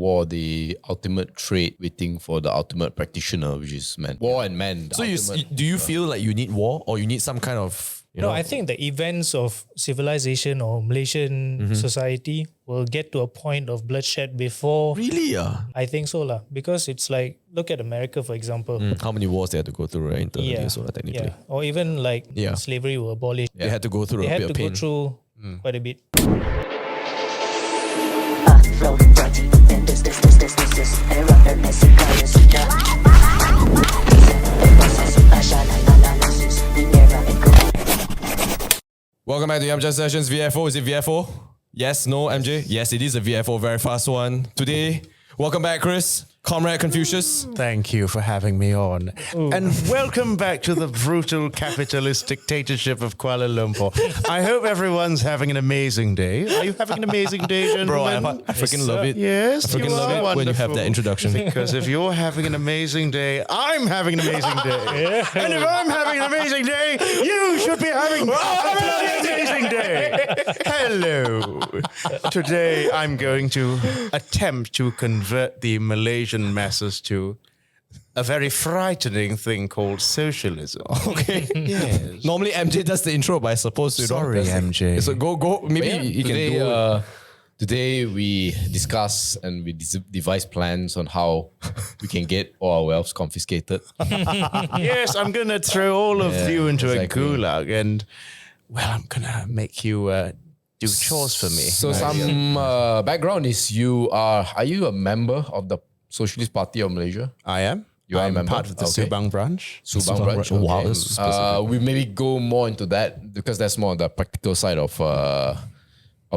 war, the ultimate trade waiting for the ultimate practitioner, which is man. War and man. So do you feel like you need war, or you need some kind of... No, I think the events of civilization or Malaysian society will get to a point of bloodshed before. Really? I think so lah. Because it's like, look at America, for example. How many wars they had to go through, right? Technically. Yeah. Or even like slavery were abolished. They had to go through They a had bit to of pain. go through quite a bit. Welcome back to Yam Just Sessions VFO. Is it VFO? Yes, no, MJ? Yes, it is a VFO, very fast one. Today, welcome back, Chris. Comrade Confucius. Thank you for having me on. And welcome back to the brutal capitalist dictatorship of Kuala Lumpur. I hope everyone's having an amazing day. Are you having an amazing day, gentlemen? Bro, I freaking love it. Yes, I freaking you love are it when you have wonderful. that introduction. Because if you're having an amazing day, I'm having an amazing day. And if I'm having an amazing day, you should be having an amazing day. Hello. Today, I'm going to attempt to convert the Malaysian masses to a very frightening thing called socialism. Okay. Yes. Normally MJ does the intro, but I suppose you Sorry, don't. MJ. So go. Maybe you can do it. Today we discuss and we devise plans on how we can get all our wealth confiscated. Yes, I'm going to throw all of you into exactly. a gulag and, well, I'm going to make you do chores for me. So some background is are you a member of the Socialist Party of Malaysia? I am. You are a I'm member? part of the Okay. Subang branch. Subang branch. Oh, wow, okay. that's specific. We maybe go more into that because that's more on the practical side of our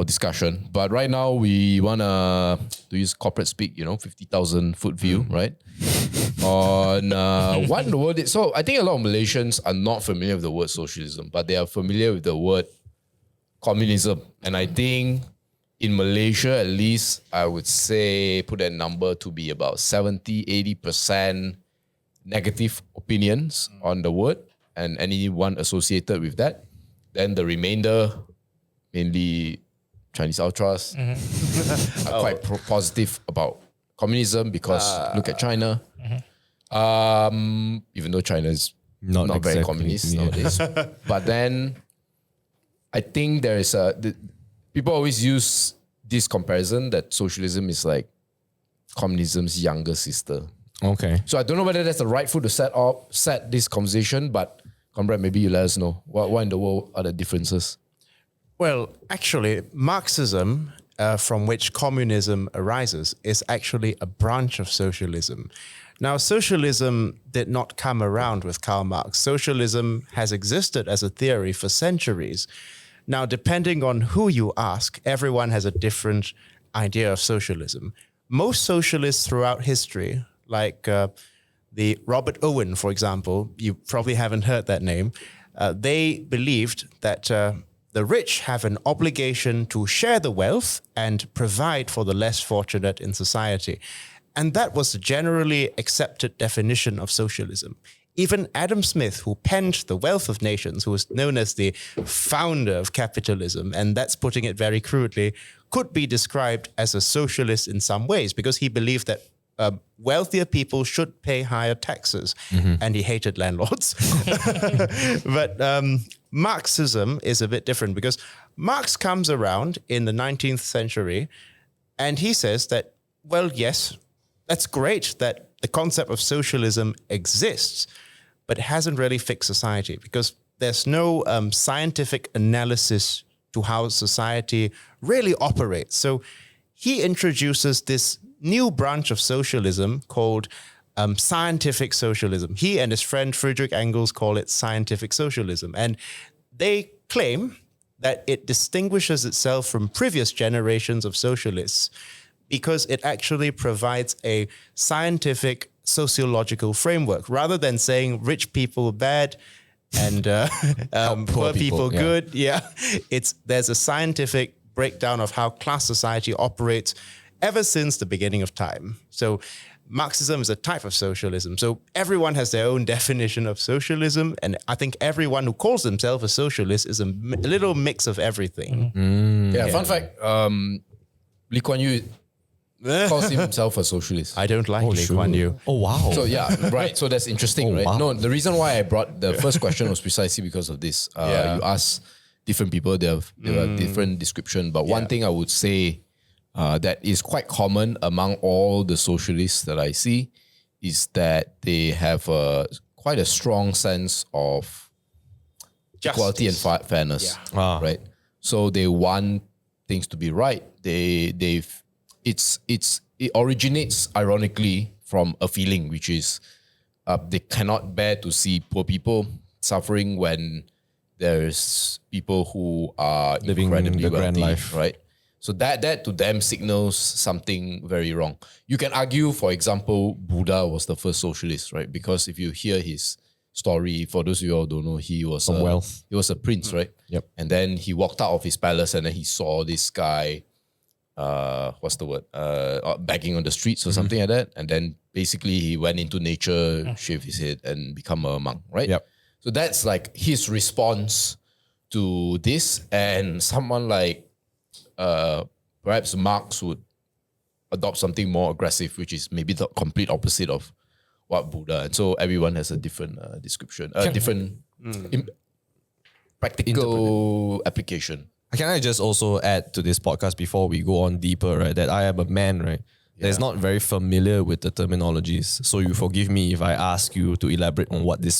discussion. But right now we want to use corporate speak, 50,000 foot view, right? On what the word is. So I think a lot of Malaysians are not familiar with the word socialism, but they are familiar with the word communism. And I think in Malaysia, at least, I would say put that number to be about 70-80% negative opinions on the word and anyone associated with that. Then the remainder, mainly Chinese ultras, are quite positive about communism because look at China. Even though China is not very exactly, communist nowadays. But then I think there is people always use this comparison that socialism is like communism's younger sister. Okay. So I don't know whether that's the right foot to set this conversation, but Comrade, maybe you let us know. What in the world are the differences? Well, actually, Marxism, from which communism arises, is actually a branch of socialism. Now, socialism did not come around with Karl Marx. Socialism has existed as a theory for centuries. Now, depending on who you ask, everyone has a different idea of socialism. Most socialists throughout history, like the Robert Owen, for example, you probably haven't heard that name, they believed that the rich have an obligation to share the wealth and provide for the less fortunate in society. And that was the generally accepted definition of socialism. Even Adam Smith, who penned The Wealth of Nations, who was known as the founder of capitalism, and that's putting it very crudely, could be described as a socialist in some ways because he believed that wealthier people should pay higher taxes, and he hated landlords. But Marxism is a bit different because Marx comes around in the 19th century and he says that, well, yes, that's great that the concept of socialism exists, but it hasn't really fixed society because there's no scientific analysis to how society really operates. So he introduces this new branch of socialism called scientific socialism. He and his friend Friedrich Engels call it scientific socialism. And they claim that it distinguishes itself from previous generations of socialists because it actually provides a scientific sociological framework rather than saying rich people bad and poor people good. Yeah, there's a scientific breakdown of how class society operates ever since the beginning of time. So Marxism is a type of socialism. So everyone has their own definition of socialism. And I think everyone who calls themselves a socialist is a little mix of everything. Fun fact, Lee Kuan Yew calls himself a socialist. I don't like Lee Kuan Yew. Oh, wow. So yeah, right. So that's interesting, right? wow. No, the reason why I brought the first question was precisely because of this. You ask different people, there are different description. But one thing I would say that is quite common among all the socialists that I see is that they have quite a strong sense of equality and fairness, right? So they want things to be right. It originates ironically from a feeling which is they cannot bear to see poor people suffering when there's people who are Living incredibly the grand wealthy, life. right? So that to them signals something very wrong. You can argue, for example, Buddha was the first socialist, right? Because if you hear his story, for those of you who don't know, he was wealth. He was a prince, right? Yep. And then he walked out of his palace and then he saw this guy, what's the word? Begging on the streets or something like that. And then basically he went into nature, shaved his head and become a monk, right? Yep. So that's like his response to this. And someone like perhaps Marx would adopt something more aggressive, which is maybe the complete opposite of what Buddha. And so everyone has a different description, different practical application. Can I just also add to this podcast before we go on deeper, right? That I am a man, right? That's not very familiar with the terminologies. So you forgive me if I ask you to elaborate on what this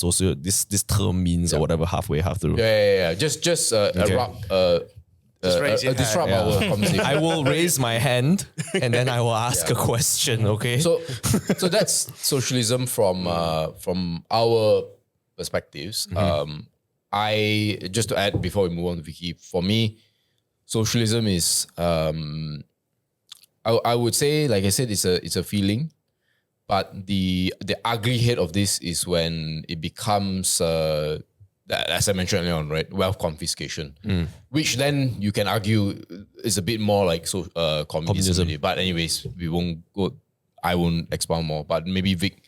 term means or whatever halfway through. Yeah. Just raise your disrupt hand. our conversation. I will raise my hand and then I will ask a question, okay? So that's socialism from our perspectives. I just to add before we move on to Vicky, for me, socialism is I would say, like I said, it's a feeling, but the ugly head of this is when it becomes as I mentioned earlier on, right, wealth confiscation, which then you can argue is a bit more like communism. Really. But anyways, I won't expound more. But maybe Vic,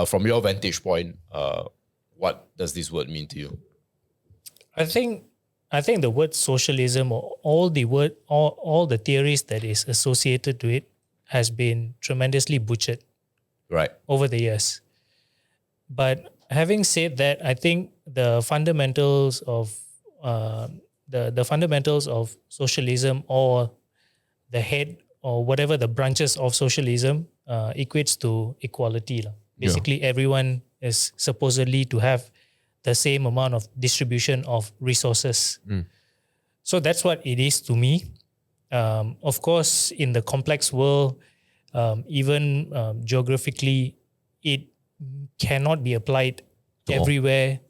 from your vantage point, what does this word mean to you? I think the word socialism or all the theories that is associated to it has been tremendously butchered Right. over the years. But having said that, I think the fundamentals of the fundamentals of socialism or the head or whatever the branches of socialism equates to equality. Basically, everyone is supposedly to have the same amount of distribution of resources. So that's what it is to me. Of course, in the complex world, even geographically, it cannot be applied everywhere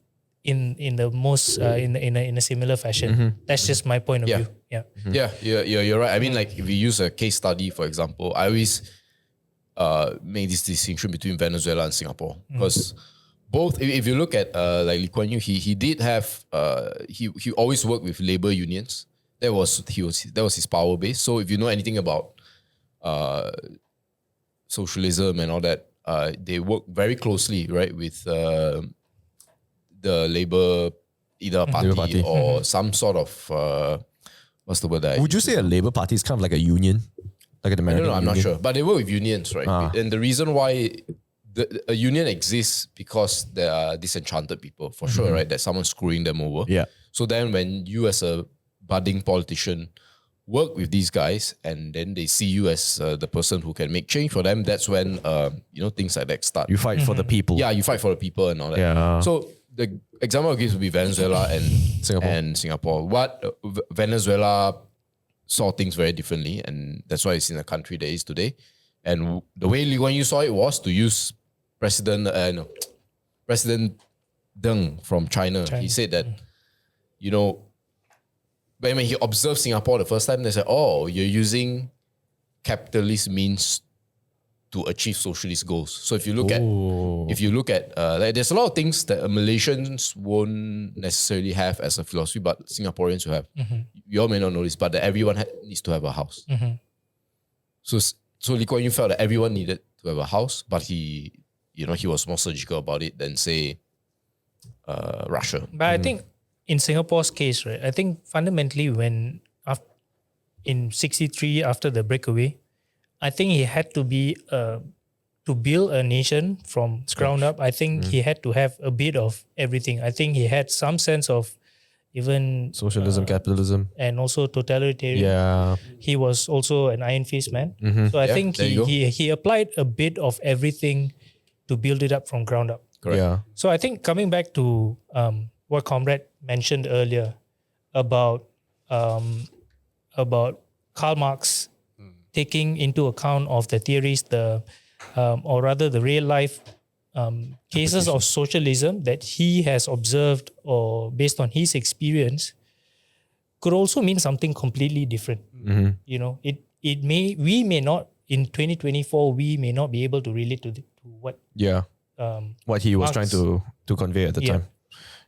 in the most in a similar fashion. That's just my point of view. Yeah. You're right. I mean, like if we use a case study, for example, I always make this distinction between Venezuela and Singapore because both. If you look at like Lee Kuan Yew, he did have he always worked with labor unions. That was his power base. So if you know anything about socialism and all that, they work very closely, right, with the labor either party or some sort of what's the word? Would you say a Labour Party is kind of like a union? Like an American I'm not union? sure. But they work with unions, right? And the reason why a union exists because there are disenchanted people, for sure, right? That someone's screwing them over. Yeah. So then when you as a budding politician work with these guys and then they see you as the person who can make change for them, that's when, things like that start. You fight for the people. Yeah, you fight for the people and all that. Yeah. So the example I give would be Venezuela and Singapore. What Venezuela saw things very differently, and that's why it's in the country that it is today. And the way Lee Kuan Yew saw it was to use President Deng from China. He said that, when he observed Singapore the first time, they said, "Oh, you're using capitalist means to achieve socialist goals." So if you look at there's a lot of things that Malaysians won't necessarily have as a philosophy, but Singaporeans will have. You all may not know this, but that everyone needs to have a house. So Lee Kuan Yew felt that everyone needed to have a house, but he was more surgical about it than say Russia. But I think in Singapore's case, right, I think fundamentally in 1963 after the breakaway, I think he had to be to build a nation from ground up. I think he had to have a bit of everything. I think he had some sense of even Socialism, capitalism. and also totalitarian. Yeah. He was also an iron fist man. So I think there you go. he applied a bit of everything to build it up from ground up. Correct. Yeah. So I think coming back to what Comrade mentioned earlier about Karl Marx taking into account of the theories, or rather the real life cases of socialism that he has observed or based on his experience, could also mean something completely different. You know, we may not in 2024 we may not be able to relate to what What he was Marx- trying to convey at the time.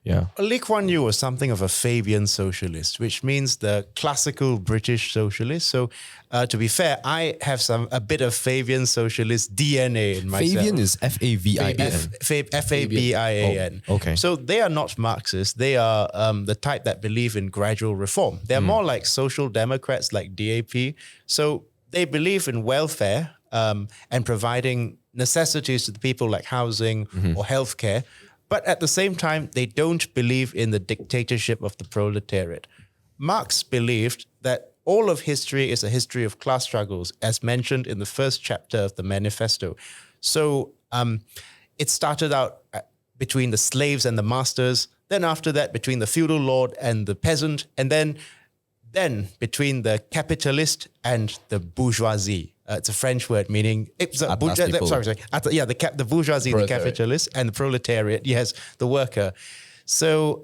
Yeah. Lee Kuan Yew was something of a Fabian socialist, which means the classical British socialist. So, to be fair, I have a bit of Fabian socialist DNA in myself. Fabian is F-A-V-I-A-N. Fabian. Oh, okay. So they are not Marxists. They are the type that believe in gradual reform. They're more like social democrats, like DAP. So they believe in welfare and providing necessities to the people, like housing or healthcare. But at the same time, they don't believe in the dictatorship of the proletariat. Marx believed that all of history is a history of class struggles, as mentioned in the first chapter of the manifesto. So it started out between the slaves and the masters, then after that between the feudal lord and the peasant, and then between the capitalist and the bourgeoisie. It's a French word meaning the bourgeoisie, the capitalist, and the proletariat. Yes, the worker. So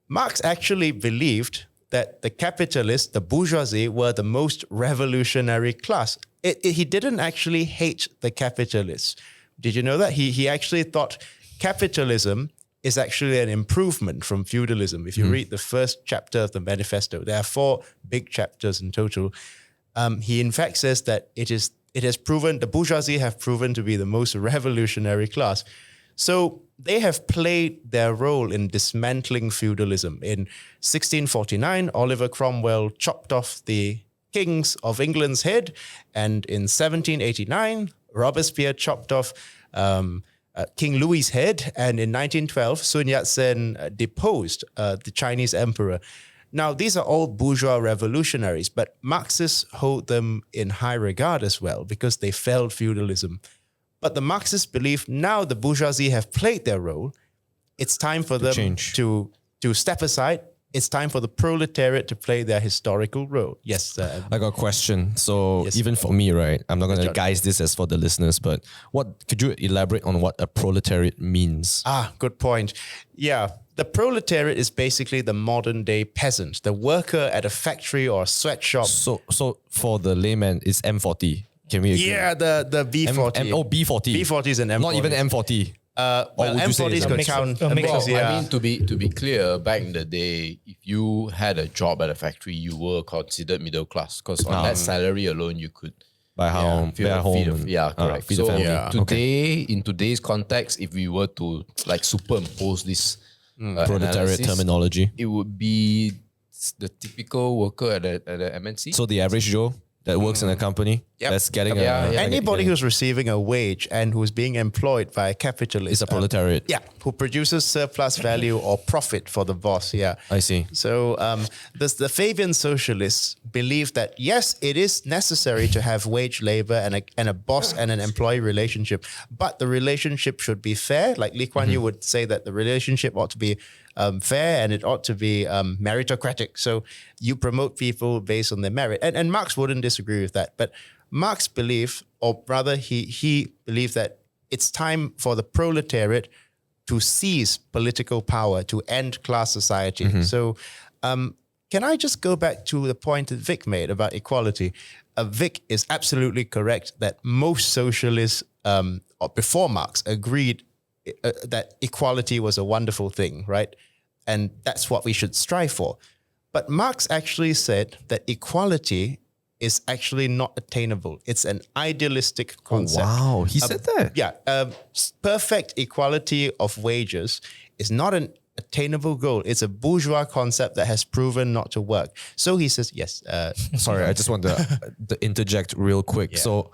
Marx actually believed that the capitalists, the bourgeoisie, were the most revolutionary class. He didn't actually hate the capitalists. Did you know that? He actually thought capitalism is actually an improvement from feudalism. If you read the first chapter of the manifesto, there are 4 big chapters in total. He in fact says that the bourgeoisie have proven to be the most revolutionary class. So they have played their role in dismantling feudalism. In 1649, Oliver Cromwell chopped off the kings of England's head. And in 1789, Robespierre chopped off King Louis's head. And in 1912, Sun Yat-sen deposed the Chinese emperor. Now, these are all bourgeois revolutionaries, but Marxists hold them in high regard as well because they failed feudalism. But the Marxists believe now the bourgeoisie have played their role. It's time for them to step aside. It's time for the proletariat to play their historical role. Yes. I got a question. So even for me, right, I'm not going to guise this as for the listeners, but could you elaborate on what a proletariat means? Good point. Yeah. The proletariat is basically the modern day peasant, the worker at a factory or a sweatshop. So for the layman, it's M40. Can we agree? Yeah, the B40. B40. B40 is an M40. Not even M40. Well, would you say M40 it's could a count. mix because, of- I mean, to be clear, back in the day, if you had a job at a factory, you were considered middle class because on that salary alone, you could Buy home. feed a correct. Feed the So family. in today's context, if we were to like superimpose this Proletariat analysis, terminology. it would be the typical worker at a MNC. So the average Joe that works in a company that's getting anybody who's receiving a wage and who's being employed by a capitalist is a proletariat. who produces surplus value or profit for the boss. Yeah, I see. So the Fabian socialists believe that yes, it is necessary to have wage labor and a boss and an employee relationship, but the relationship should be fair. Like Lee Kuan Yew would say that the relationship ought to be fair and it ought to be meritocratic. So you promote people based on their merit. And Marx wouldn't disagree with that. But Marx believed, or rather he believed that it's time for the proletariat to seize political power, to end class society. So can I just go back to the point that Vic made about equality? Vic is absolutely correct that most socialists before Marx agreed that equality was a wonderful thing, right? And that's what we should strive for. But Marx actually said that equality is actually not attainable. It's an idealistic concept. Wow, he said that. Yeah, perfect equality of wages is not an attainable goal. It's a bourgeois concept that has proven not to work. So he says, yes. Sorry, I just want to interject real quick. Yeah. So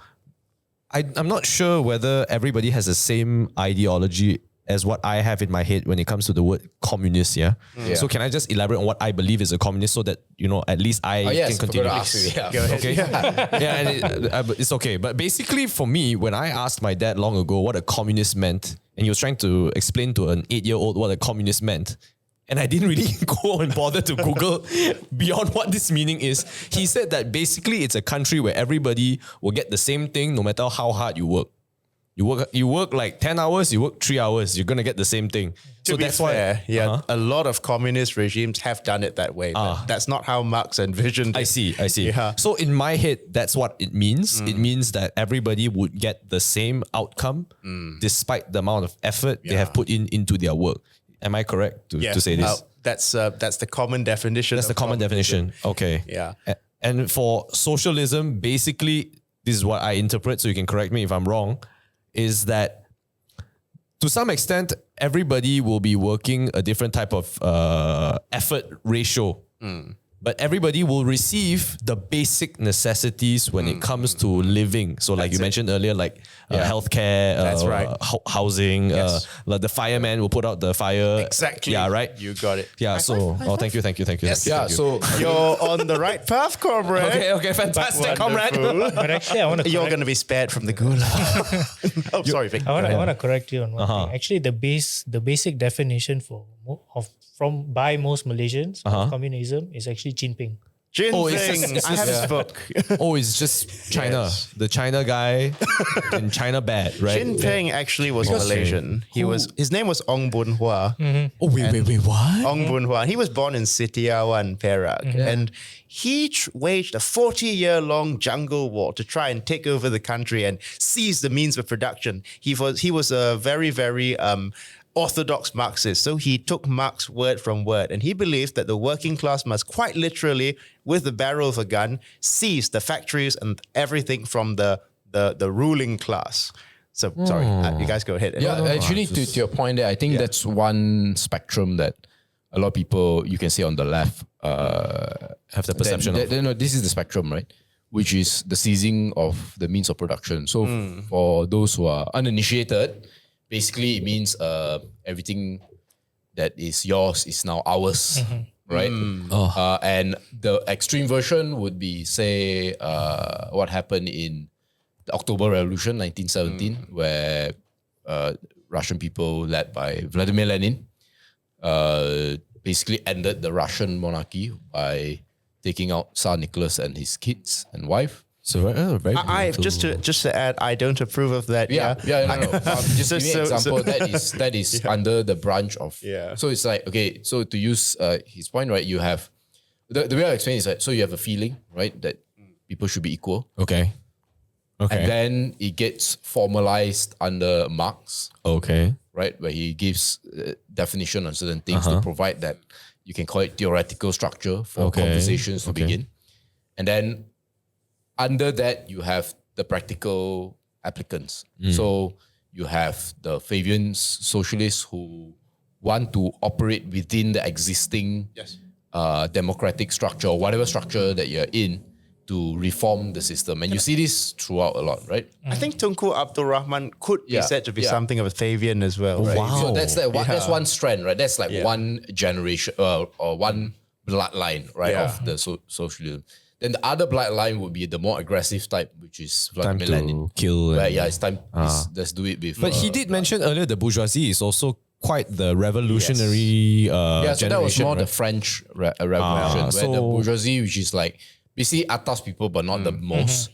I'm not sure whether everybody has the same ideology as what I have in my head when it comes to the word communist, yeah? So can I just elaborate on what I believe is a communist so that, at least I can continue? Go ahead. Okay. Yeah, and it's okay. But basically for me, when I asked my dad long ago what a communist meant, and he was trying to explain to an 8-year-old what a communist meant, and I didn't really go and bother to Google beyond what this meaning is. He said that basically it's a country where everybody will get the same thing no matter how hard you work. You work like 10 hours, you work 3 hours, you're going to get the same thing. To be fair, a lot of communist regimes have done it that way. But that's not how Marx envisioned it. I see. Yeah. So in my head, that's what it means. It means that everybody would get the same outcome despite the amount of effort they have put into their work. Am I correct to say this? That's the common definition. That's the common definition. Okay. Yeah. And for socialism, basically, this is what I interpret, so you can correct me if I'm wrong, is that to some extent, everybody will be working a different type of effort ratio. But everybody will receive the basic necessities when it comes to living. So like you mentioned earlier, like healthcare, That's right. Housing, like the fireman will put out the fire. Exactly. Yeah, right? You got it. Yeah, so, thank you. Yes. Yeah, so You're on the right path, comrade. Okay, fantastic, comrade. But actually, I want to. You're going to be spared from the gulag. Oh, sorry, Vic. I want to correct you on one thing. Actually, the basic definition by most Malaysians of communism is actually Jinping. Jinping. I have his book. It's just China. Yes. The China guy and China bad, right? Jinping actually was Malaysian. His name was Ong Boon Hua. Oh, wait, what? Ong Boon Hua. He was born in Setiawan, Perak. And he waged a 40-year-long jungle war to try and take over the country and seize the means of production. He was a very, very orthodox Marxist. So he took Marx word from word, and he believed that the working class must quite literally, with the barrel of a gun, seize the factories and everything from the ruling class. So sorry, you guys go ahead. yeah, actually, to your point there, I think that's one spectrum that a lot of people, you can say on the left, Have the perception of. this is the spectrum, right? Which is the seizing of the means of production. So for those who are uninitiated, basically it means everything that is yours is now ours, right? And the extreme version would be, say, what happened in the October Revolution, 1917, where Russian people led by Vladimir Lenin basically ended the Russian monarchy by taking out Tsar Nicholas and his kids and wife. So very just to add, I don't approve of that. No. Just give me an example. That is under the branch of. Yeah. So it's like, okay, so to use his point, right? You have the way I explain is that, so you have a feeling, right, that people should be equal, Okay. and then it gets formalized under Marx, Okay. right, where he gives definition on certain things to provide that, you can call it theoretical structure for conversations to begin, and then under that, you have the practical applicants. So you have the Fabians socialists who want to operate within the existing democratic structure or whatever structure that you're in to reform the system. And you see this throughout a lot, right? I think Tunku Abdul Rahman could be said to be something of a Fabian as well. Right? Wow. So that's one strand, right? That's like one generation or one bloodline, right, of the socialism. Then the other bloodline would be the more aggressive type, which is Time Vladimir to Lenin. kill. Right, it's time. Let's do it with. But he did mention earlier the bourgeoisie is also quite the revolutionary so that was generation, more the right? French revolution, where the bourgeoisie, which is like basically atas people, but not the most,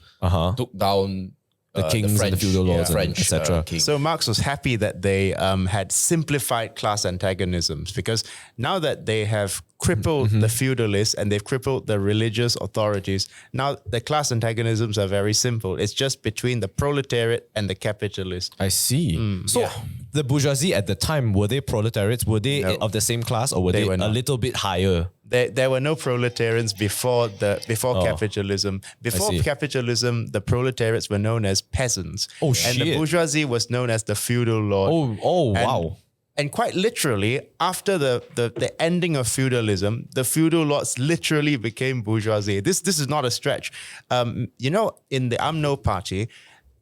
took down The kings and the French, feudal lords and French, etc. king. So Marx was happy that they had simplified class antagonisms, because now that they have crippled the feudalists and they've crippled the religious authorities, now the class antagonisms are very simple. It's just between the proletariat and the capitalist. I see. So the bourgeoisie at the time, were they proletariats? Were they of the same class, or were they were a not. little bit higher? There were no proletarians before capitalism. Before see. capitalism, the proletariats were known as peasants. Oh, And the shit. bourgeoisie was known as the feudal lord. Oh, wow. And quite literally, after the ending of feudalism, the feudal lords literally became bourgeoisie. This is not a stretch. You know, in the UMNO party,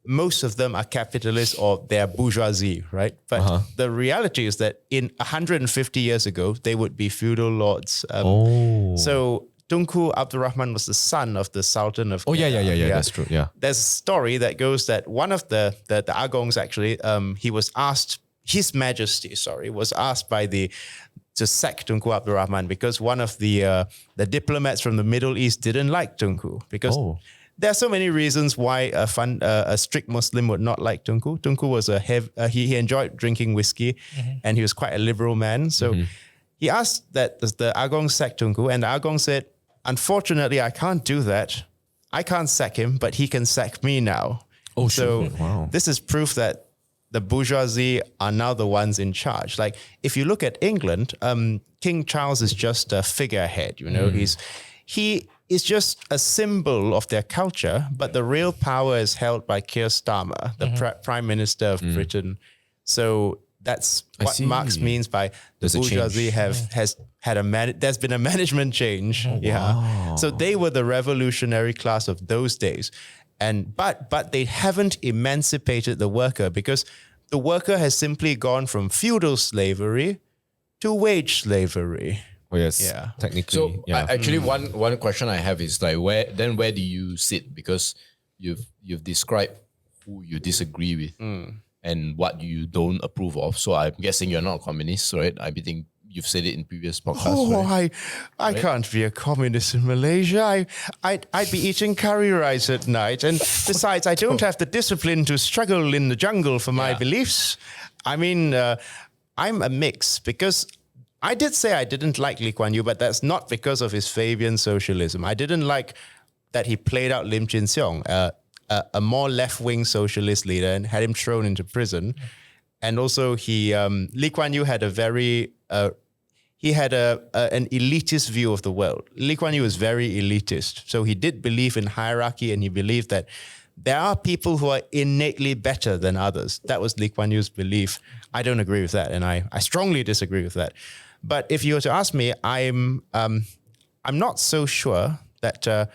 most of them are capitalists or they're bourgeoisie, right? But the reality is that in 150 years ago, they would be feudal lords. So Tunku Abdurrahman was the son of the Sultan of Yeah, that's true. Yeah. There's a story that goes that one of the Agongs actually, he was asked, His Majesty, was asked to sack Tunku Abdurrahman because one of the diplomats from the Middle East didn't like Tunku because there are so many reasons why a strict Muslim would not like Tunku. Tunku was he enjoyed drinking whiskey and he was quite a liberal man. So he asked that the Agong sack Tunku, and the Agong said, unfortunately, I can't do that. I can't sack him, but he can sack me now. This is proof that the bourgeoisie are now the ones in charge. Like if you look at England, King Charles is just a figurehead. You know, he is just a symbol of their culture, but the real power is held by Keir Starmer, the Prime Minister of Britain. So that's what Marx means by the bourgeoisie there's been a management change. So they were the revolutionary class of those days. But they haven't emancipated the worker because the worker has simply gone from feudal slavery to wage slavery. Oh yes, technically. So actually, one question I have is like, where do you sit? Because you've described who you disagree with and what you don't approve of. So I'm guessing you're not a communist, right? I think you've said it in previous podcasts. Right? I can't be a communist in Malaysia. I'd be eating curry rice at night. And besides, I don't have the discipline to struggle in the jungle for my beliefs. I mean, I'm a mix because I did say I didn't like Lee Kuan Yew, but that's not because of his Fabian socialism. I didn't like that he played out Lim Chin Siong, a more left-wing socialist leader, and had him thrown into prison. And also, Lee Kuan Yew had a very an elitist view of the world. Lee Kuan Yew was very elitist. So he did believe in hierarchy, and he believed that there are people who are innately better than others. That was Lee Kuan Yew's belief. I don't agree with that, and I strongly disagree with that. But if you were to ask me, I'm not so sure that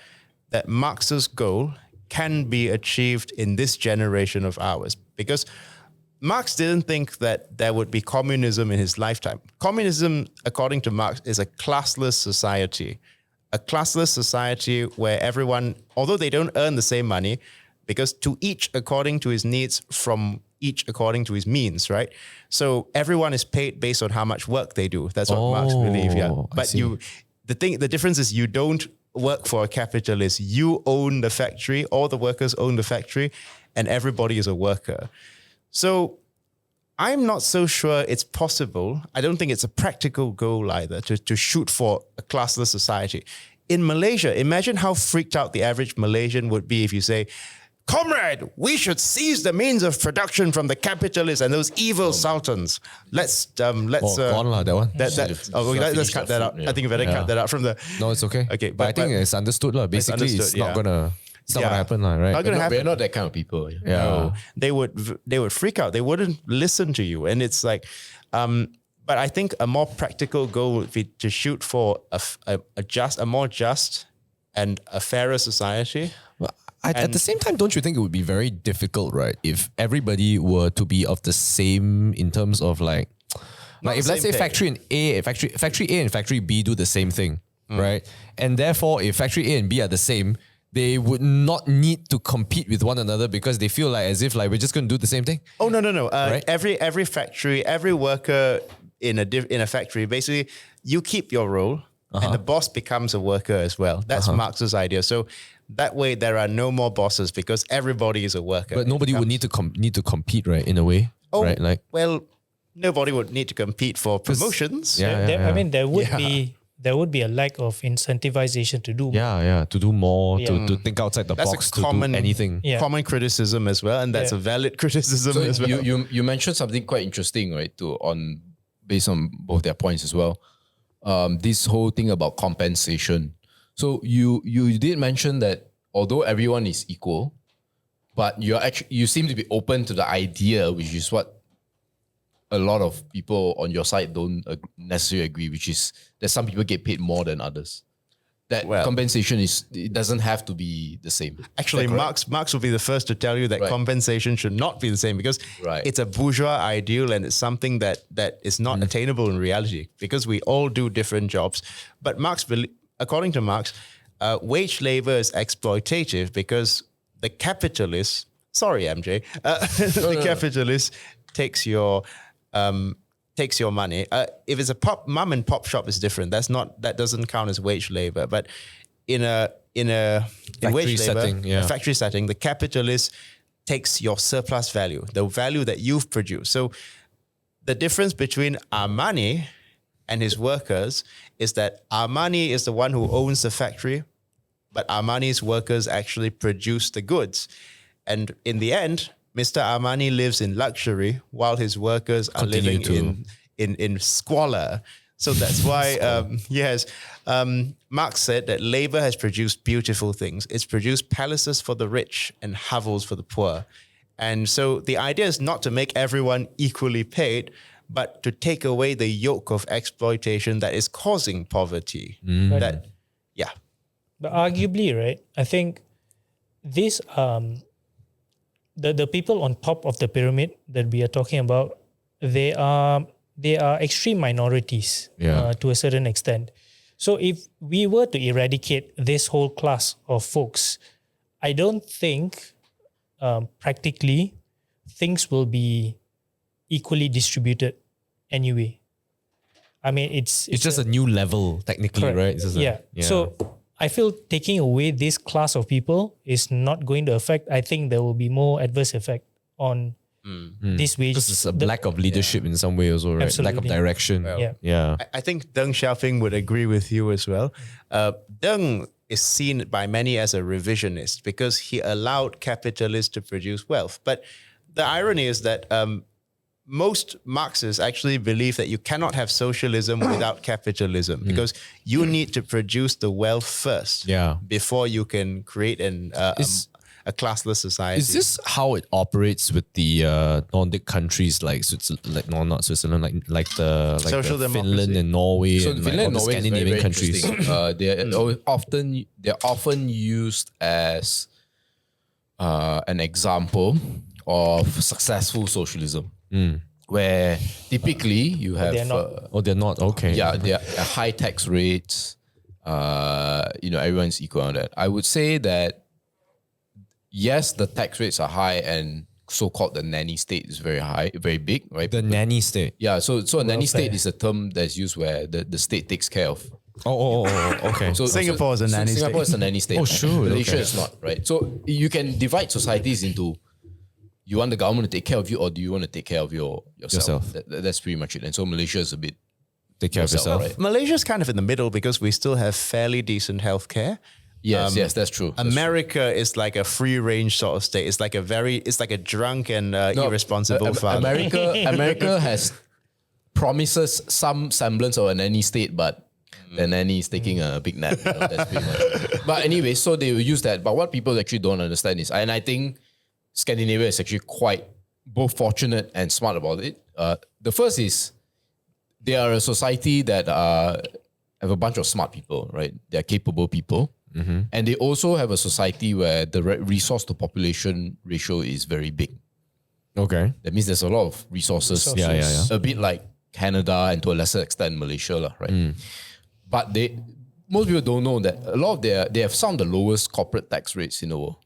Marx's goal can be achieved in this generation of ours, because Marx didn't think that there would be communism in his lifetime. Communism, according to Marx, is a classless society. A classless society where everyone, although they don't earn the same money, because to each according to his needs, from each according to his means, right? So everyone is paid based on how much work they do. That's what Marx believed, But the difference is you don't work for a capitalist. You own the factory, all the workers own the factory, and everybody is a worker. So I'm not so sure it's possible. I don't think it's a practical goal either to shoot for a classless society. In Malaysia, imagine how freaked out the average Malaysian would be if you say, Comrade, we should seize the means of production from the capitalists and those evil sultans. Let's gone lah, that one. Let's cut that out. I think we better cut that out from the. No, it's okay. Okay, but I think it's understood lah. Basically, it's not gonna happen lah, right? Not gonna happen. We're not that kind of people. No, they would freak out. They wouldn't listen to you, and it's like, but I think a more practical goal would be to shoot for a more just and a fairer society. At the same time, don't you think it would be very difficult, right? If everybody were to be of the same in terms of like if let's say factory A and factory B do the same thing, right? And therefore, if factory A and B are the same, they would not need to compete with one another because they feel like as if like we're just going to do the same thing. Oh no! Right? Every factory, every worker in a factory, basically, you keep your role, and the boss becomes a worker as well. That's Marx's idea. So that way, there are no more bosses because everybody is a worker. But nobody would need to compete, right? In a way, right? Like, well, nobody would need to compete for promotions. I mean, there would be a lack of incentivization to do more. To do more, to think outside the That's box, a common, to do anything. Common criticism as well, and that's a valid criticism So as well. you mentioned something quite interesting, right? Based on both their points as well. This whole thing about compensation. So you did mention that although everyone is equal, but you seem to be open to the idea, which is what a lot of people on your side don't necessarily agree, which is that some people get paid more than others. That compensation it doesn't have to be the same. Actually, Marx will be the first to tell you that compensation should not be the same because it's a bourgeois ideal and it's something that is not attainable in reality because we all do different jobs. But according to Marx, wage labor is exploitative because the capitalist, sorry MJ, capitalist takes your money. If it's a mom and pop shop, it's different. That doesn't count as wage labor. But in wage labor, a factory setting, the capitalist takes your surplus value, the value that you've produced. So the difference between Armani and his workers is that Armani is the one who owns the factory, but Armani's workers actually produce the goods. And in the end, Mr. Armani lives in luxury while his workers are living in squalor. So that's why, Marx said that labor has produced beautiful things. It's produced palaces for the rich and hovels for the poor. And so the idea is not to make everyone equally paid, but to take away the yoke of exploitation that is causing poverty. But arguably, right, I think this the people on top of the pyramid that we are talking about, they are extreme minorities to a certain extent. So if we were to eradicate this whole class of folks, I don't think practically things will be equally distributed anyway. I mean, it's just a new level technically, correct. right? It's just So I feel taking away this class of people is not going to affect. I think there will be more adverse effect on this wage. This is a lack of leadership in some way also, right? Absolutely. Lack of direction. I think Deng Xiaoping would agree with you as well. Deng is seen by many as a revisionist because he allowed capitalists to produce wealth. But the irony is that most Marxists actually believe that you cannot have socialism without capitalism because you need to produce the wealth first before you can create a classless society. Is this how it operates with the Nordic countries like Switzerland, not Switzerland, like the Finland and Norway and Finland and Norway Scandinavian is countries? They're often used as an example of successful socialism. Where typically you have they're not okay. They are high tax rates. Everyone's equal on that. I would say that yes, the tax rates are high and so-called the nanny state is very high, very big, right? The nanny state. Yeah, so a nanny state is a term that's used where the state takes care of. Okay. So Singapore is a nanny state. Singapore is a nanny state. Oh, sure. Malaysia is not, right? So you can divide societies into you want the government to take care of you or do you want to take care of yourself? That's pretty much it. And so Malaysia is a bit take care of yourself. Right? Malaysia is kind of in the middle because we still have fairly decent healthcare. Yes, that's true. America is like a free range sort of state. It's like a drunk and irresponsible father. America has promises some semblance of a nanny state, but the nanny is taking a big nap. That's pretty much. But anyway, so they will use that. But what people actually don't understand is, and I think Scandinavia is actually quite both fortunate and smart about it. The first is they are a society that have a bunch of smart people, right? They're capable people. And they also have a society where the resource to population ratio is very big. Okay. That means there's a lot of resources. Yeah. A bit like Canada and to a lesser extent Malaysia, right? But most people don't know that a lot of they have some of the lowest corporate tax rates in the world.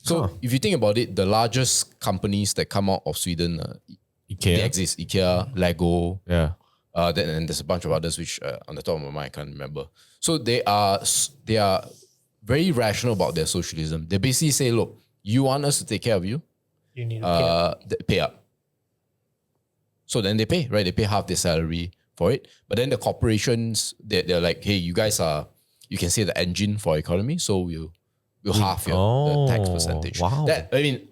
So if you think about it, the largest companies that come out of Sweden, IKEA. they exist. IKEA, Lego. Yeah. Then there's a bunch of others which on the top of my mind I can't remember. So they are very rational about their socialism. They basically say, look, you want us to take care of you? You need to pay up. So then they pay, right? They pay half their salary for it. But then the corporations, they're like, hey, you guys you can say the engine for our economy, so we'll halve the tax percentage. Wow.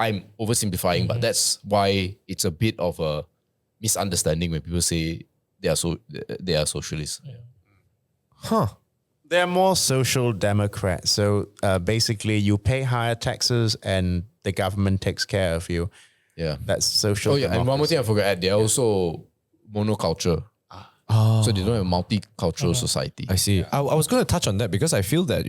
I'm oversimplifying, but that's why it's a bit of a misunderstanding when people say they are socialists. Huh. They're more social democrats. So basically you pay higher taxes and the government takes care of you. Yeah. That's social. Oh yeah, and one more thing I forgot to add, they're also monoculture. So they don't have a multicultural society. I see. I was going to touch on that because I feel that,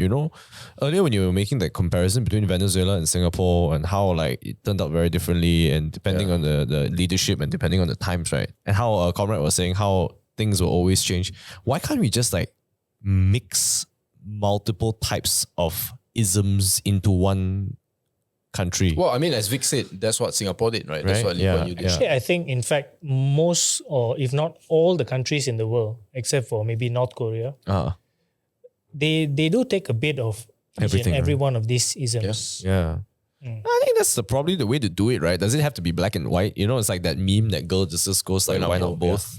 earlier when you were making that comparison between Venezuela and Singapore and how like it turned out very differently and depending on the leadership and depending on the times, right? And how Comrade was saying how things will always change. Why can't we just like mix multiple types of isms into one country? Well, I mean, as Vic said, that's what Singapore did, right? That's Right, what Lee Kuan Yew did. Actually, I think, in fact, most or if not all the countries in the world, except for maybe North Korea, they do take a bit of Everything, every right? one of these isms. Yeah. I think that's probably the way to do it, right? Does it have to be black and white? It's like that meme that girl just goes like, why not both?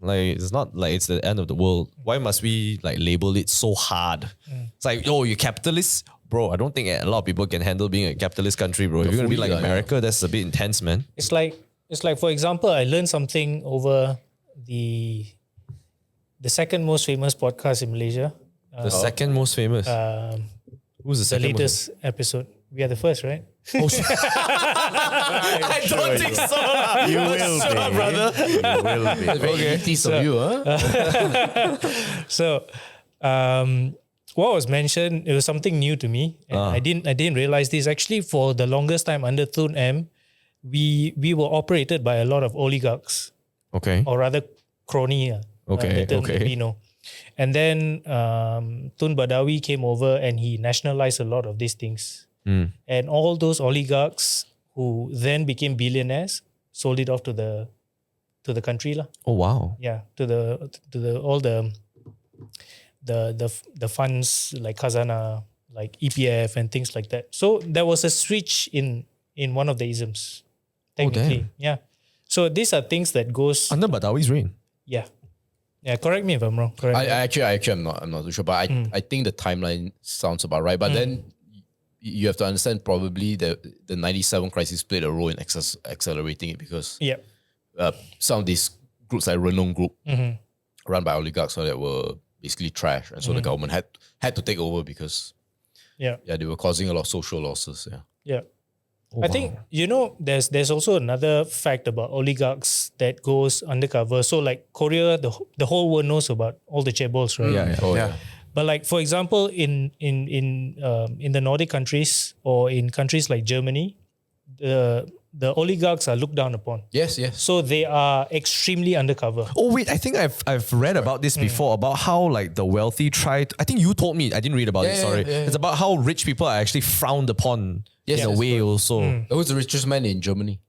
Like it's not like it's the end of the world. Why must we like label it so hard? It's like, you're capitalist? Bro, I don't think a lot of people can handle being a capitalist country, bro. If you're going to be like America, that's a bit intense, man. It's like, for example, I learned something over the second most famous podcast in Malaysia. The second most famous. Who's the The second most? latest episode. We are the first, right? I don't think so. You will be, brother. You will be. Very elitist of you, huh? So, what was mentioned, it was something new to me. And I didn't realize this. Actually, for the longest time under Thun M, we were operated by a lot of oligarchs, Okay. or rather crony. Okay, the term that okay. we know. And then Tun Badawi came over and he nationalized a lot of these things. And all those oligarchs who then became billionaires sold it off to the country lah. Oh, wow. Yeah, to the all the funds like Khazanah, like EPF and things like that. So there was a switch in one of the isms. Technically, damn. yeah. So these are things that goes. Under Badawi's reign. Yeah. Correct me if I'm wrong. Correct. me. Actually, I'm not too sure, but I think the timeline sounds about right. But then you have to understand probably the 97 crisis played a role in accelerating it because Yeah. some of these groups like Renong Group run by oligarchs that were basically trash, and so the government had to take over because Yeah. they were causing a lot of social losses. Yeah. Yeah. I think, there's also another fact about oligarchs that goes undercover. So like Korea, the whole world knows about all the chaebols, right? Yeah. Oh Yeah. But like, for example, in the Nordic countries or in countries like Germany, the oligarchs are looked down upon. Yes. So they are extremely undercover. Oh wait, I think I've read about this before about how like the wealthy tried. I think you told me. I didn't read about it. Sorry, it's about how rich people are actually frowned upon in a way. Also, Who's the richest man in Germany?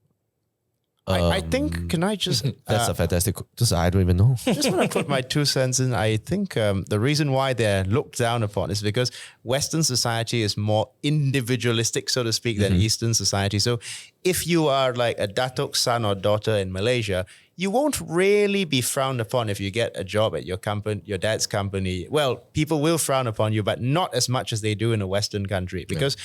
I think, can I just... that's a fantastic. Just I don't even know. just want to put my 2 cents in. I think the reason why they're looked down upon is because Western society is more individualistic, so to speak, than Eastern society. So if you are like a Datuk's son or daughter in Malaysia, you won't really be frowned upon if you get a job at your company, your dad's company. Well, people will frown upon you, but not as much as they do in a Western country because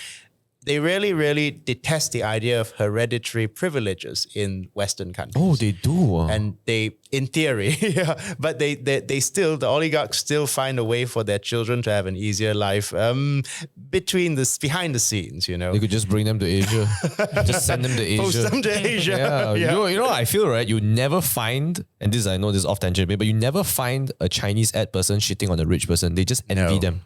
they really, really detest the idea of hereditary privileges in Western countries. Oh, they do. And they, in theory, but they still, the oligarchs still find a way for their children to have an easier life behind the scenes, They could just bring them to Asia. Just send them to Asia. Post them to Asia. Yeah. You know what I feel, right? You never find, and this I know this is off tangent, but you never find a Chinese ad person shitting on a rich person. They just envy them.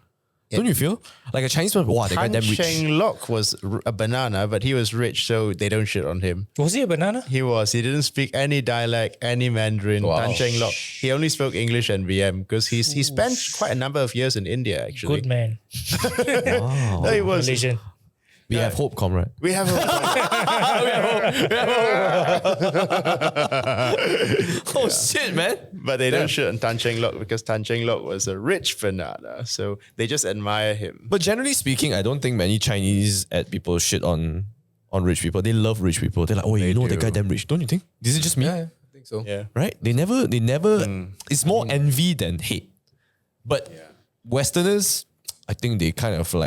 Don't you feel? Like a Chinese person, wow, they got damn rich. Cheng was a banana, but he was rich, so they don't shit on him. Was he a banana? He was. He didn't speak any dialect, any Mandarin. Wow. Tan Cheng Lock. He only spoke English and VM because he spent quite a number of years in India, actually. Good man. No, he was. Malaysian. We have hope, comrade. We have Oh shit, man. But they don't shit on Tan Cheng Lock because Tan Cheng Lock was a rich banana. So they just admire him. But generally speaking, I don't think many Chinese ad people shit on rich people. They love rich people. They're like, oh, you know that guy damn rich. Don't you think? This is just me. Yeah, I think so. Yeah. Right? They never it's more envy than hate. But Westerners, I think they kind of don't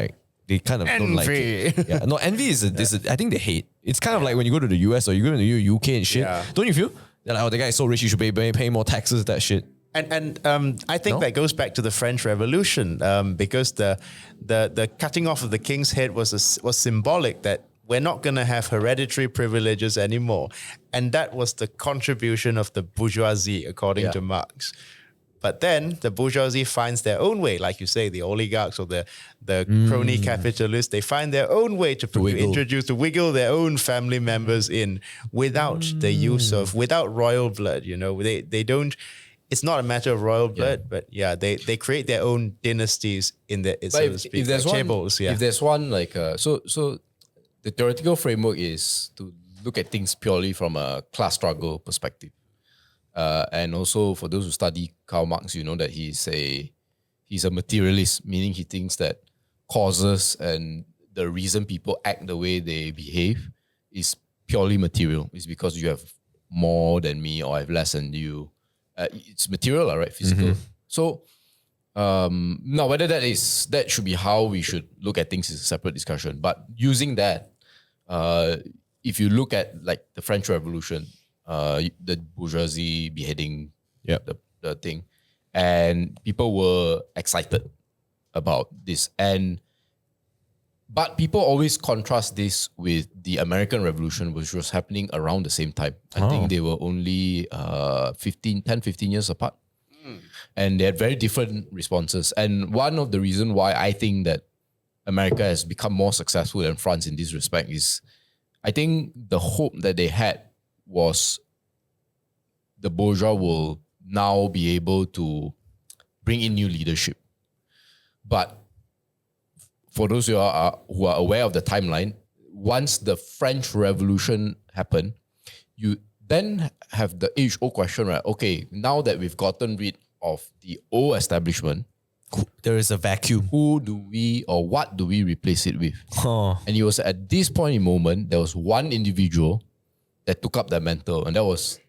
like it. Yeah. No, envy is I think they hate. It's kind of like when you go to the US or you go to the UK and shit. Yeah. Don't you feel? They're like, oh, the guy is so rich, you should pay more taxes, that shit. And I think that goes back to the French Revolution because the cutting off of the king's head was symbolic that we're not going to have hereditary privileges anymore. And that was the contribution of the bourgeoisie, according to Marx. But then the bourgeoisie finds their own way, like you say, the oligarchs or the crony capitalists, they find their own way to wiggle their own family members in without the use of, without royal blood, you know. They don't, it's not a matter of royal blood, but they create their own dynasties in the, so to speak, if there's like one, chaebols, if there's one like, so the theoretical framework is to look at things purely from a class struggle perspective. And also for those who study Karl Marx, you know that he's a materialist, meaning he thinks that causes and the reason people act the way they behave is purely material. It's because you have more than me or I have less than you. It's material, right? Physical. So now whether that should be how we should look at things is a separate discussion. But using that, if you look at like the French Revolution, the bourgeoisie beheading the thing, and people were excited about this. But people always contrast this with the American Revolution, which was happening around the same time. I think they were only 10, 15 years apart. And they had very different responses. And one of the reasons why I think that America has become more successful than France in this respect is, I think the hope that they had was the bourgeois will now be able to bring in new leadership. But for those who are aware of the timeline, once the French Revolution happened, you then have the age-old question, right? Okay, now that we've gotten rid of the old establishment, there is a vacuum. who do we or what do we replace it with? Huh. And it was at this point in moment, there was one individual that took up that mantle, and that was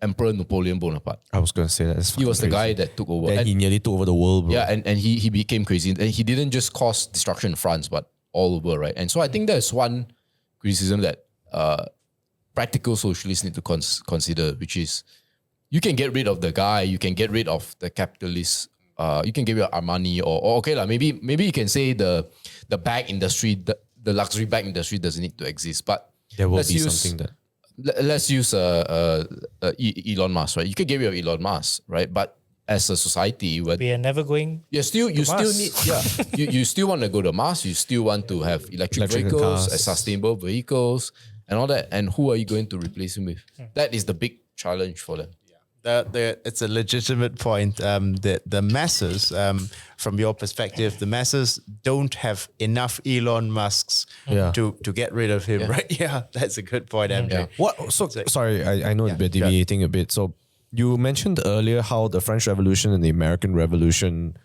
Emperor Napoleon Bonaparte. I was going to say that. He was the guy that took over. Then And- he nearly took over the world, bro. yeah, and he became crazy. And he didn't just cause destruction in France, but all over, right? And so I think there's one criticism that practical socialists need to consider, which is you can get rid of the guy, you can get rid of the capitalists, you can get rid of Armani, or okay, maybe you can say the bag industry, the luxury bag industry doesn't need to exist, but There will let's be use- something that... Let's use Elon Musk, right? You can get rid of Elon Musk, right? But as a society, We are never going. you still Mars. need you still want to go to Mars. You still want to have electric Electrical vehicles, cars. sustainable vehicles, and all that. And who are you going to replace him with? That is the big challenge for them. It's a legitimate point. The masses, from your perspective, the masses don't have enough Elon Musks to get rid of him, right? Yeah, that's a good point, MJ. What? So sorry, I know we're deviating a bit. So you mentioned earlier how the French Revolution and the American Revolution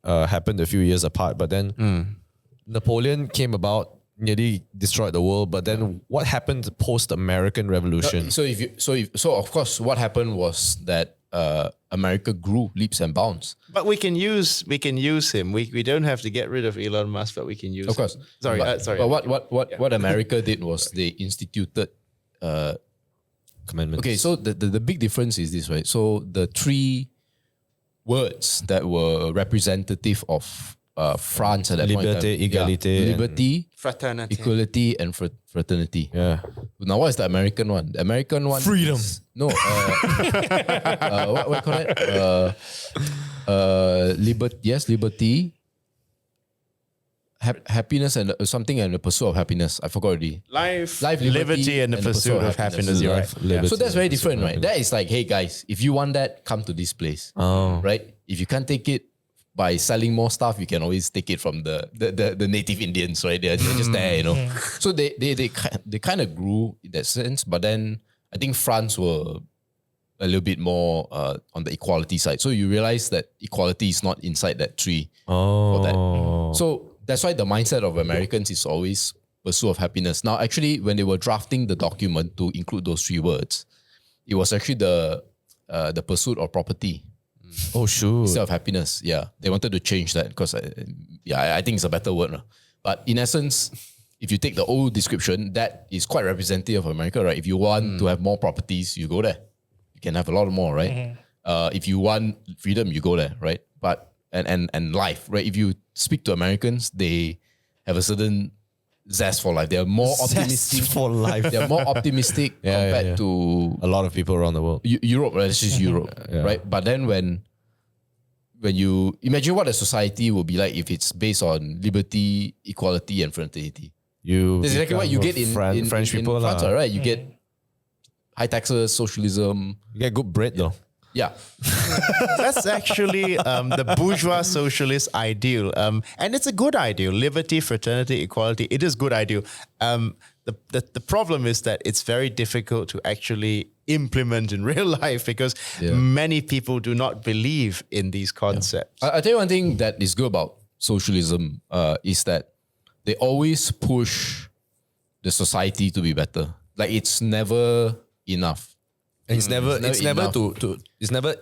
happened a few years apart, but then Napoleon came about, nearly destroyed the world. But then what happened post American Revolution? So of course, what happened was that America grew leaps and bounds. But we can use him. We don't have to get rid of Elon Musk, but we can use. Of course, him. Sorry. But what America did was they instituted. Commandments. Okay, so the big difference is this, right? So the three words that were representative of France at that point in time, Liberté, égalité, liberty, Fraternity. equality, and fraternity. Yeah. Now, what is the American one? The American one, Freedom. No, what call it? Liberty. Happiness and something and the pursuit of happiness. I forgot already. Life, Liberty, liberty, and the pursuit of happiness. You're right. Liberty So that's very and pursuit different, of right? That is like, hey guys, if you want that, come to this place. Oh. Right? If you can't take it by selling more stuff, you can always take it from the native Indians, right? They're just there, you know. So they kind of grew in that sense, but then I think France were a little bit more on the equality side. So you realize that equality is not inside that tree for that. So that's why the mindset of Americans is always pursuit of happiness. Now, actually, when they were drafting the document to include those three words, it was actually the pursuit of property Oh, sure. instead of happiness. Yeah, they wanted to change that because I think it's a better word. But in essence, if you take the old description, that is quite representative of America, right? If you want to have more properties, you go there. You can have a lot more, right? If you want freedom, you go there, right? But and life, right? If you speak to Americans, they have a certain zest for life. They're more optimistic for life. They're more optimistic compared to A lot of people around the world. Europe, right? It's just Europe, right? But then when you imagine what a society will be like if it's based on liberty, equality, and fraternity. That's exactly what you get in French people, France, right? You get high taxes, socialism. You get good bread though. Yeah. That's actually the bourgeois socialist ideal. And it's a good ideal. Liberty, fraternity, equality. It is good ideal. The problem is that it's very difficult to actually implement in real life because many people do not believe in these concepts. I tell you one thing that is good about socialism is that they always push the society to be better. Like it's never enough. And it's never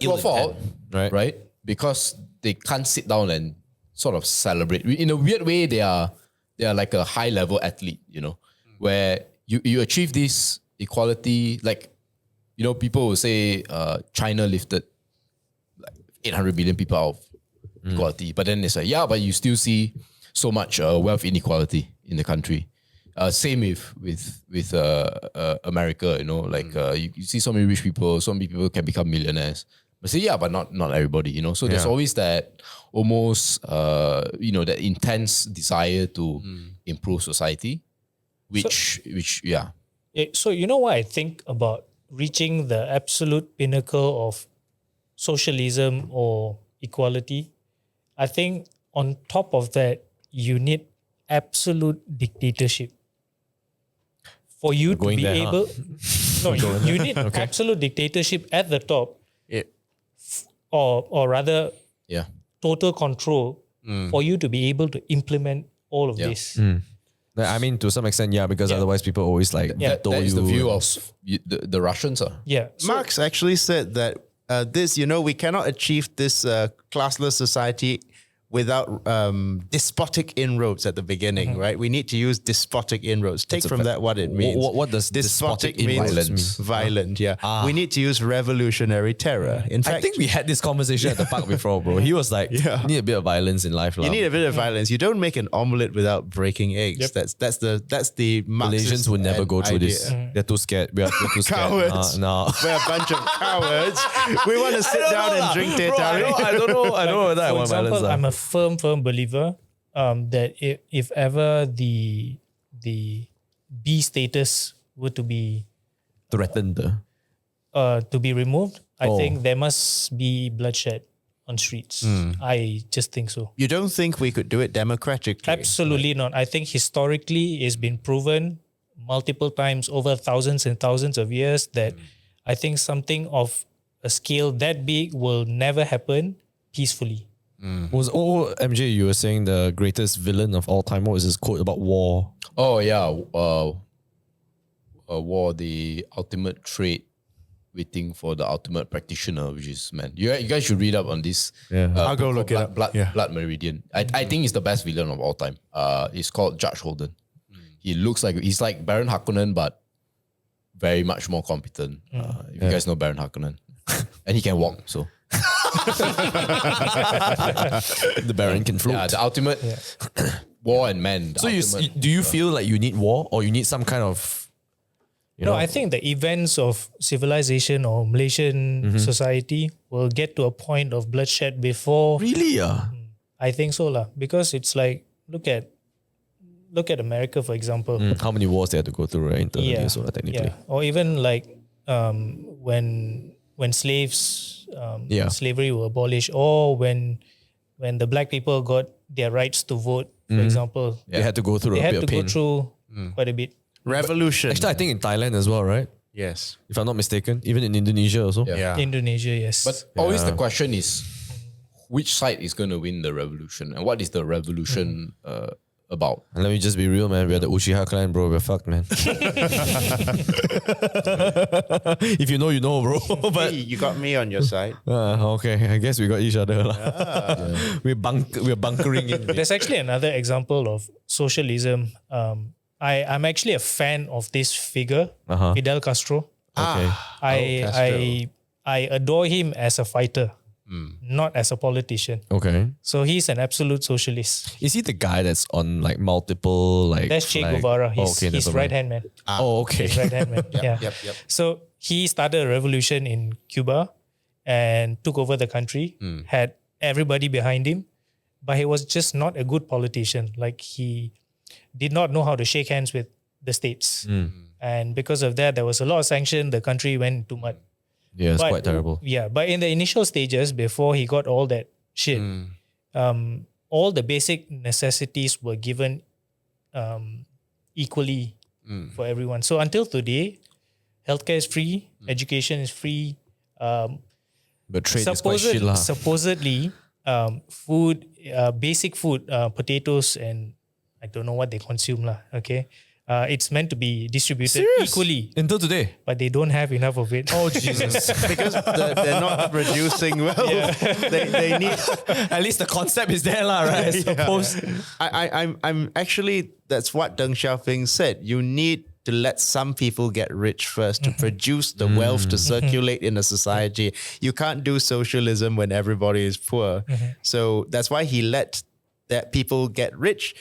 ill fault, right? Because they can't sit down and sort of celebrate. In a weird way, they are like a high level athlete, where you achieve this equality. Like, people will say China lifted like 800 million people out of equality, but then it's like, but you still see so much wealth inequality in the country. Same with America, you see so many rich people, so many people can become millionaires. But say, but not everybody, So there's always that almost, that intense desire to improve society, which. So you know what I think about reaching the absolute pinnacle of socialism or equality? I think on top of that, you need absolute dictatorship. For you to be able... No, you need absolute dictatorship at the top. Or rather, total control for you to be able to implement all of this. I mean, to some extent, because otherwise people always veto that is you. the view of the Russians. Yeah. Marx actually said that we cannot achieve this classless society without despotic inroads at the beginning, right? We need to use despotic inroads. Take from that what it means. What does despotic means? violence? Violent, We need to use revolutionary terror. In fact, I think we had this conversation at the park before, bro. He was like, you need a bit of violence in life. You need a bit of violence. You don't make an omelette without breaking eggs. That's the Marxist Malaysians would never go through idea. this. They're too scared. We are too scared. Cowards. No. We're a bunch of cowards. We want to sit down and drink teh Bro, tarik. I don't know whether I For want example, violence. I'm a firm believer that if ever the B status were to be threatened. removed, I think there must be bloodshed on streets. I just think so. You don't think we could do it democratically? Absolutely not. I think historically it's been proven multiple times over thousands and thousands of years that I think something of a scale that big will never happen peacefully. Was MJ, you were saying the greatest villain of all time? What was his quote about war? Oh yeah, war, the ultimate trait waiting for the ultimate practitioner, which is man. You guys should read up on this. I'll go look it up. Blood Meridian. I think it's the best villain of all time. It's called Judge Holden. He looks like he's like Baron Harkonnen, but very much more competent. If you guys know Baron Harkonnen, and he can walk, so. The Baron can float. Yeah, the ultimate war and man. So do you feel like you need war or you need some kind of... I think the events of civilization or Malaysian society will get to a point of bloodshed before... Really? I think so lah. Because it's like, look at America, for example. How many wars they had to go through, right? Internally, technically. Yeah. Or even like when slaves... slavery were abolished, or when the black people got their rights to vote, for example, they had to go through they a had bit to of pain. go through quite a bit. Revolution. Actually, I think in Thailand as well, right? Yes. If I'm not mistaken, even in Indonesia also. Yeah. Indonesia, yes. But always the question is, which side is going to win the revolution, and what is the revolution about? And let me just be real, man. We're the Uchiha clan, bro. We're fucked, man. If you know, you know, bro. But Hey, you got me on your side. okay, I guess we got each other. We're bunkering in. There's actually another example of socialism. I'm actually a fan of this figure, Fidel Castro. Okay. I adore him as a fighter. not as a politician. Okay. So he's an absolute socialist. Is he the guy that's on like multiple like? That's Che flag- Guevara. Oh, He's okay, his never right mind. hand man. Oh, okay. His right hand man. Yeah. Yep. So he started a revolution in Cuba and took over the country, had everybody behind him, but he was just not a good politician. Like he did not know how to shake hands with the states. And because of that, there was a lot of sanction. The country went into mud. Yeah, it's But- quite terrible. Yeah, but in the initial stages, before he got all that shit, all the basic necessities were given equally for everyone. So until today, healthcare is free, education is free. But trade is quite shit lah. Supposedly, food, basic food, potatoes, and I don't know what they consume lah. Okay, it's meant to be distributed equally, Until today. but they don't have enough of it. Oh Jesus! Because they're not producing well. They need. At least the concept is there lah, right? I suppose. I'm actually, that's what Deng Xiaoping said. You need to let some people get rich first to produce the wealth to circulate in a society. You can't do socialism when everybody is poor. So that's why he let that people get rich.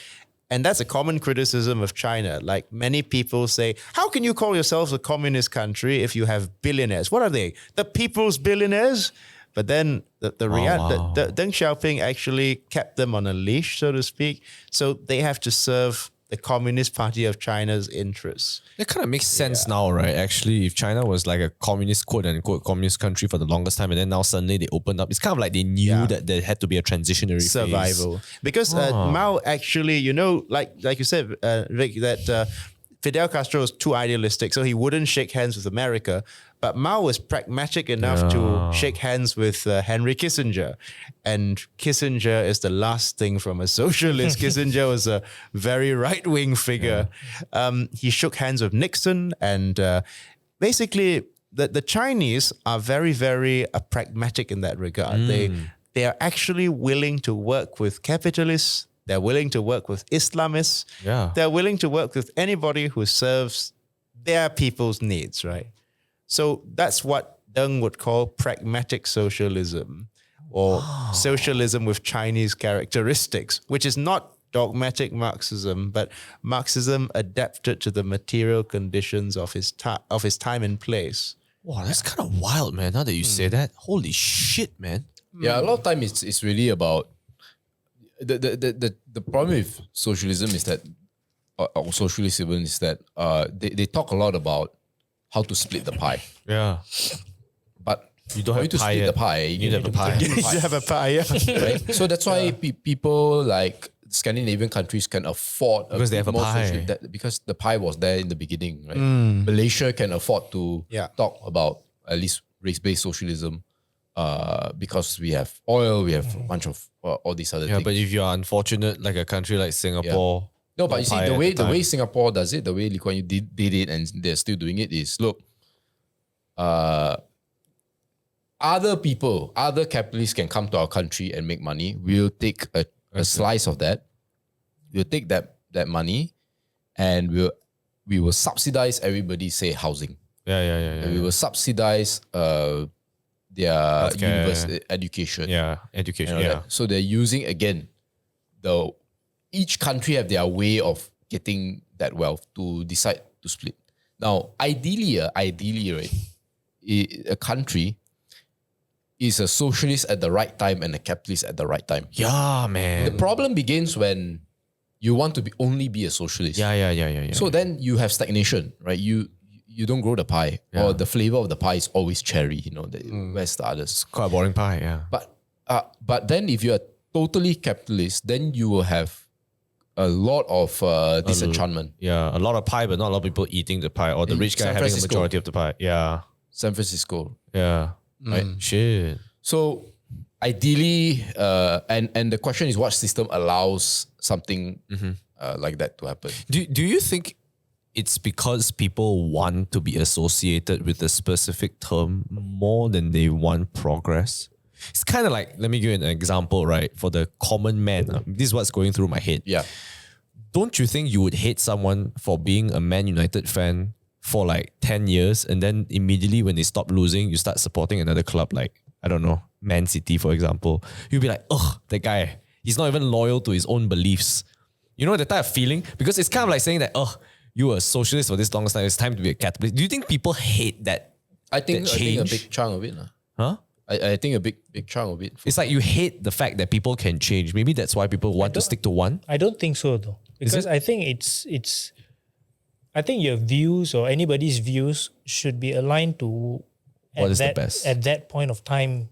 And that's a common criticism of China. Like many people say, how can you call yourselves a communist country if you have billionaires? What are they? The people's billionaires? But then Deng Xiaoping actually kept them on a leash, so to speak. So they have to serve the Communist Party of China's interests. It kind of makes sense now, right? Actually, if China was like a communist, quote unquote, communist country for the longest time, and then now suddenly they opened up, it's kind of like they knew that there had to be a transitionary Survival. Because Mao actually, like you said, Vic, that Fidel Castro was too idealistic, so he wouldn't shake hands with America. But Mao was pragmatic enough to shake hands with Henry Kissinger. And Kissinger is the last thing from a socialist. Kissinger was a very right-wing figure. He shook hands with Nixon. And basically, the Chinese are very, very pragmatic in that regard. They are actually willing to work with capitalists. They're willing to work with Islamists. Yeah. They're willing to work with anybody who serves their people's needs, right? So that's what Deng would call pragmatic socialism, or socialism with Chinese characteristics, which is not dogmatic Marxism, but Marxism adapted to the material conditions of his time and place. Wow, that's kind of wild, man. Now that you say that, holy shit, man. Yeah, a lot of time it's really about the problem with socialism is that or socialism is that they talk a lot about how to split the pie. Yeah. But You don't for have you to pie split yet. the pie, you need have to the pie. You have a pie, yeah. right? So that's why people like Scandinavian countries can afford Because they have a more pie. because the pie was there in the beginning, right? Malaysia can afford to talk about at least race-based socialism because we have oil, we have a bunch of all these other Yeah, things. but if you're unfortunate, like a country like Singapore. No, but you see, pie the at way the the way time. Singapore does it, the way Lee Kuan Yew did it, and they're still doing it is, look, other people, other capitalists can come to our country and make money. We'll take a slice of that. We'll take that money, and we will subsidize everybody's, say, housing. Yeah. And we will subsidize their Healthcare. university education. Yeah, education. You know Yeah. that? So they're using, again, each country have their way of getting that wealth to decide to split. Now, ideally, right, a country is a socialist at the right time and a capitalist at the right time. Yeah, man. The problem begins when you want to only be a socialist. Yeah. So then you have stagnation, right? You don't grow the pie, or the flavor of the pie is always cherry. Where's the others? Quite a boring pie, yeah. But then if you're totally capitalist, then you will have a lot of disenchantment. Yeah, a lot of pie, but not a lot of people eating the pie, or the rich guy San having a Francisco. majority of the pie. Yeah, San Francisco, yeah. right? Shit. So ideally, and the question is, what system allows something like that to happen? Do you think it's because people want to be associated with a specific term more than they want progress? It's kind of like, let me give you an example, right? For the common man, this is what's going through my head. Yeah. Don't you think you would hate someone for being a Man United fan for like 10 years, and then immediately when they stop losing, you start supporting another club like, I don't know, Man City, for example, you'll be like, ugh, that guy, he's not even loyal to his own beliefs. You know, the type of feeling? Because it's kind of like saying that, you were a socialist for this long time, it's time to be a capitalist. Do you think people hate that? I think a change? big chunk of it. Huh? I think a big chunk of it. It's like you hate the fact that people can change. Maybe that's why people want to stick to one. I don't think so though, because I think it's. I think your views or anybody's views should be aligned to What is the best? at that point of time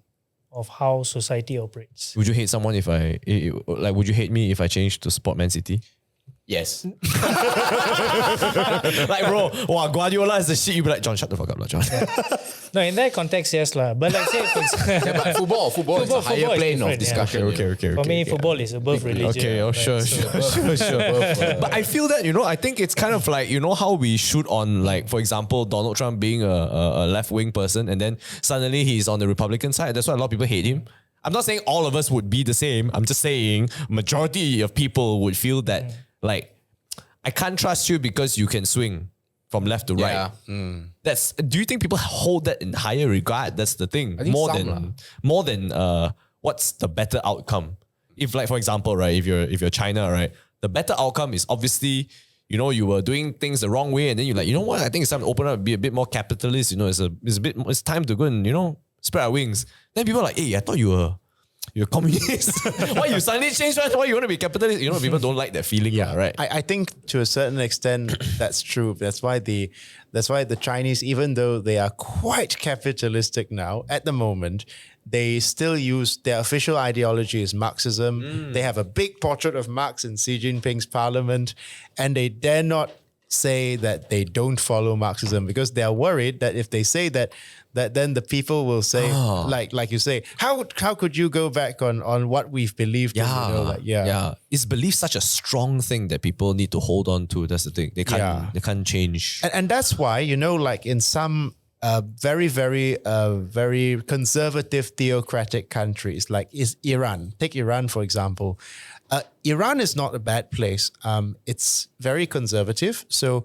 of how society operates. Would you hate someone if would you hate me if I changed to support Man City? Yes. Like, bro, wow, Guardiola is the shit. You'd be like, John, shut the fuck up, John. No, in that context, yes lah. But like say, But football is a higher football is plane of different, discussion. Okay. For me, football is above religion. Okay, right? sure. But I feel that, I think it's kind of like, how we shoot on, like, for example, Donald Trump being a left-wing person and then suddenly he's on the Republican side. That's why a lot of people hate him. I'm not saying all of us would be the same. I'm just saying majority of people would feel that, like, I can't trust you because you can swing from left to right. Do you think people hold that in higher regard? That's the thing. I think More than what's the better outcome? If, like, for example, right, if you're China, right, the better outcome is obviously, you were doing things the wrong way, and then you're like, you know what? I think it's time to open up, be a bit more capitalist. It's time to go and spread our wings. Then people are like, hey, I thought you're communist. Why you suddenly change? Why you want to be capitalist? People don't like that feeling. Yeah, right. I think to a certain extent that's true. That's why the Chinese, even though they are quite capitalistic now at the moment, they still use their official ideology is Marxism. They have a big portrait of Marx in Xi Jinping's parliament, and they dare not say that they don't follow Marxism because they are worried that if they say that then the people will say, like you say, how could you go back on what we've believed? Yeah. Is belief such a strong thing that people need to hold on to? That's the thing. They can't change. And that's why, like in some very, very, very conservative theocratic countries, like is Iran. Take Iran, for example. Iran is not a bad place. It's very conservative. So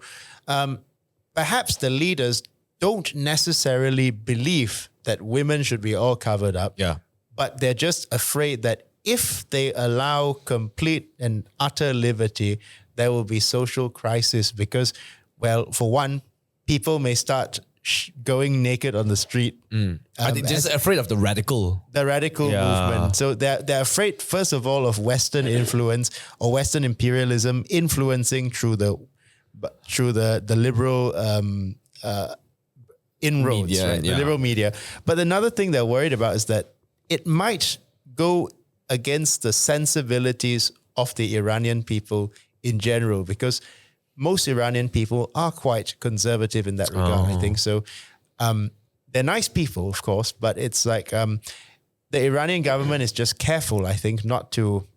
perhaps the leaders don't necessarily believe that women should be all covered up. Yeah. But they're just afraid that if they allow complete and utter liberty, there will be social crisis because, well, for one, people may start going naked on the street. They're just afraid of the radical. The radical movement. So they're afraid, first of all, of Western influence or Western imperialism influencing through the liberal inroads, media, right? The liberal media. But another thing they're worried about is that it might go against the sensibilities of the Iranian people in general, because most Iranian people are quite conservative in that regard, I think. So they're nice people, of course, but it's like the Iranian government is just careful, I think, not to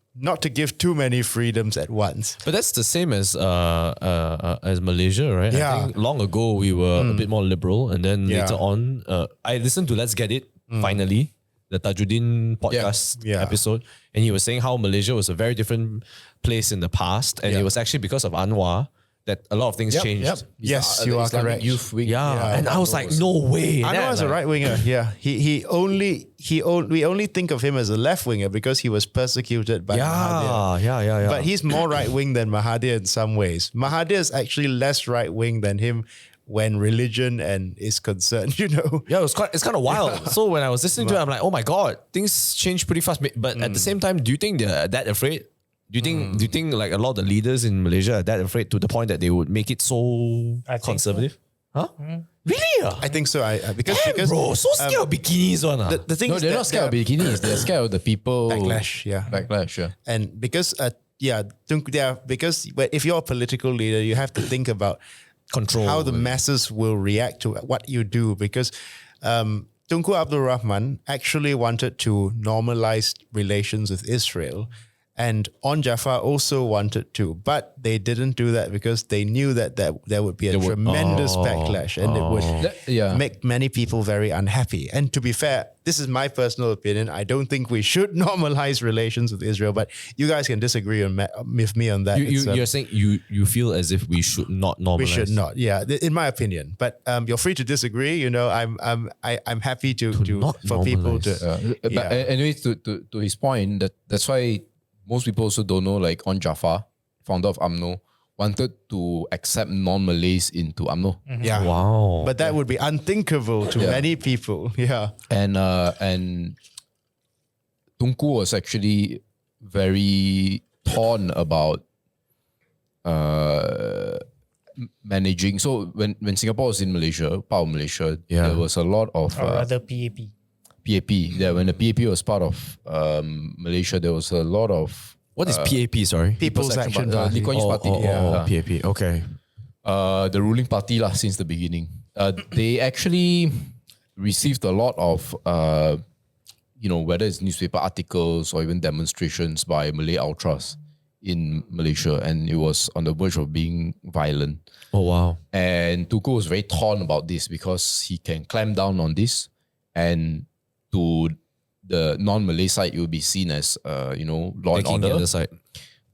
give too many freedoms at once. But that's the same as Malaysia, right? Yeah. I think long ago we were a bit more liberal, and then later on, I listened to Let's Get It, finally, the Tajuddin podcast episode, and he was saying how Malaysia was a very different place in the past, and it was actually because of Anwar that a lot of things changed. Yes, you are correct. Youth wing. And I was like, no way. Anwar is a right winger. Yeah, we only think of him as a left winger because he was persecuted by Mahathir. Yeah. But he's more right wing than Mahathir in some ways. Mahathir is actually less right wing than him when religion is concerned. Yeah, it's kind of wild. So when I was listening to it, I'm like, oh my god, things change pretty fast. But at the same time, do you think they're that afraid? Do you think like a lot of the leaders in Malaysia are that afraid to the point that they would make it so conservative? Huh? Really? I think so. Because bro, so scared of bikinis one. The thing is They're not scared of bikinis. They're scared of the people. Backlash, yeah. And because because if you're a political leader, you have to think about control how the masses will react to what you do, because Tunku Abdul Rahman actually wanted to normalize relations with Israel. And On Jafar also wanted to, but they didn't do that because they knew that there would be a tremendous backlash and it would make many people very unhappy. And to be fair, this is my personal opinion. I don't think we should normalize relations with Israel, but you guys can disagree with me on that. You're saying you feel as if we should not normalize. We should not, yeah, in my opinion. But you're free to disagree. You know, I'm happy to for people to. But anyway, to his point, that's why most people also don't know, like On Jafar, founder of UMNO, wanted to accept non-Malays into UMNO. Yeah. Wow. But that would be unthinkable to many people. Yeah. And Tunku was actually very torn about managing. So when Singapore was in Malaysia, part of Malaysia, there was a lot of... or rather PAP. PAP. Yeah, when the PAP was part of Malaysia, there was a lot of... What is PAP, sorry? People's Action Party. Lee Kuan Yew's party. PAP, okay. The ruling party lah since the beginning. They actually received a lot of, whether it's newspaper articles or even demonstrations by Malay ultras in Malaysia, and it was on the verge of being violent. Oh, wow. And Tunku was very torn about this because he can clamp down on this, and to the non-Malay side, it will be seen as, law and Taking the order. other side.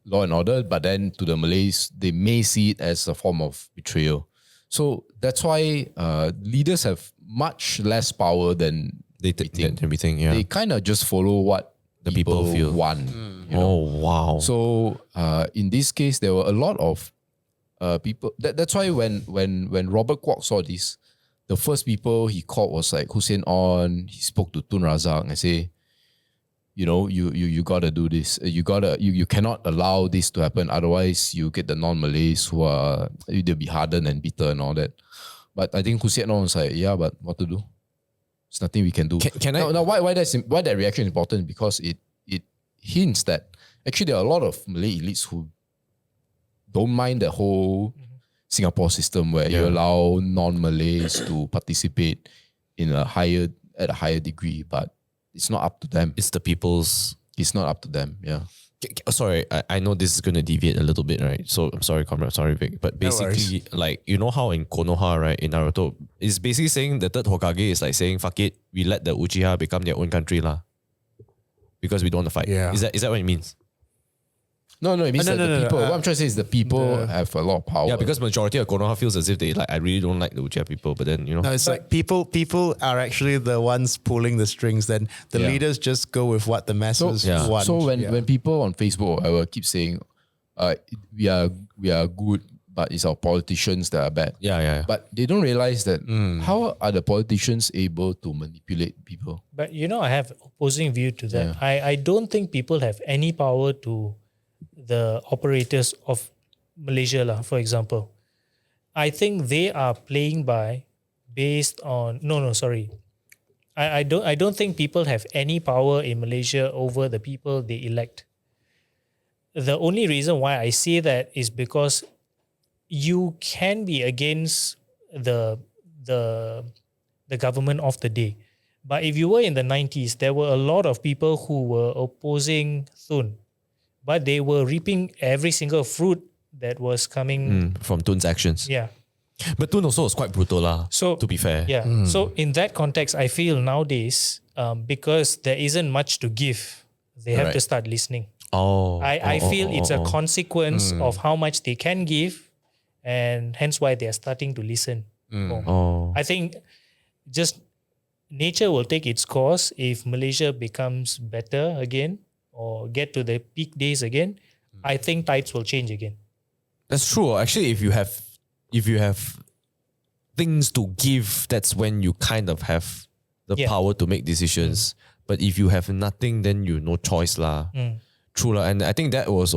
Law and order, but then to the Malays, they may see it as a form of betrayal. So that's why leaders have much less power than They everything, yeah. They kind of just follow what The people feel. want. Oh, wow. So in this case, there were a lot of people. That's why when Robert Kwok saw this, the first people he called was like Hussein On. He spoke to Tun Razak and say, you gotta do this. You cannot allow this to happen. Otherwise, you get the non-Malays who are they'll be hardened and bitter and all that. But I think Hussein On was like, yeah, but what to do? There's nothing we can do. Can I? Now, why that reaction is important? Because it hints that actually there are a lot of Malay elites who don't mind the whole Singapore system where you allow non-Malays to participate at a higher degree, but it's not up to them. It's the people's... It's not up to them, yeah. Sorry, I know this is going to deviate a little bit, right? So I'm sorry, Comrade, sorry, Vic. But basically, how in Konoha, right, in Naruto, it's basically saying the third Hokage is like saying, fuck it, we let the Uchiha become their own country lah. Because we don't want to fight. Yeah. Is that what it means? No, it means that the people. What I'm trying to say is the people have a lot of power. Yeah, because majority of Konoha feels as if they I really don't like the Uchiha people, but then, No, it's like people are actually the ones pulling the strings. Then the leaders just go with what the masses want. So when people on Facebook or whatever keep saying, we are good, but it's our politicians that are bad. Yeah. But they don't realize that how are the politicians able to manipulate people? But I have opposing view to that. I don't think people have any power to the operators of Malaysia, for example. I think they are playing based on I don't think people have any power in Malaysia over the people they elect. The only reason why I say that is because you can be against the government of the day. But if you were in the 90s, there were a lot of people who were opposing Thun, but they were reaping every single fruit that was coming from Tun's actions. Yeah. But Tun also was quite brutal lah, So to be fair. Yeah. So in that context, I feel nowadays, because there isn't much to give, they have to start listening. I feel it's a consequence of how much they can give, and hence why they are starting to listen. I think just nature will take its course. If Malaysia becomes better again or get to the peak days again, I think tides will change again. That's true. Actually, if you have things to give, that's when you kind of have the power to make decisions. But if you have nothing, then you no choice lah. True lah. And I think that was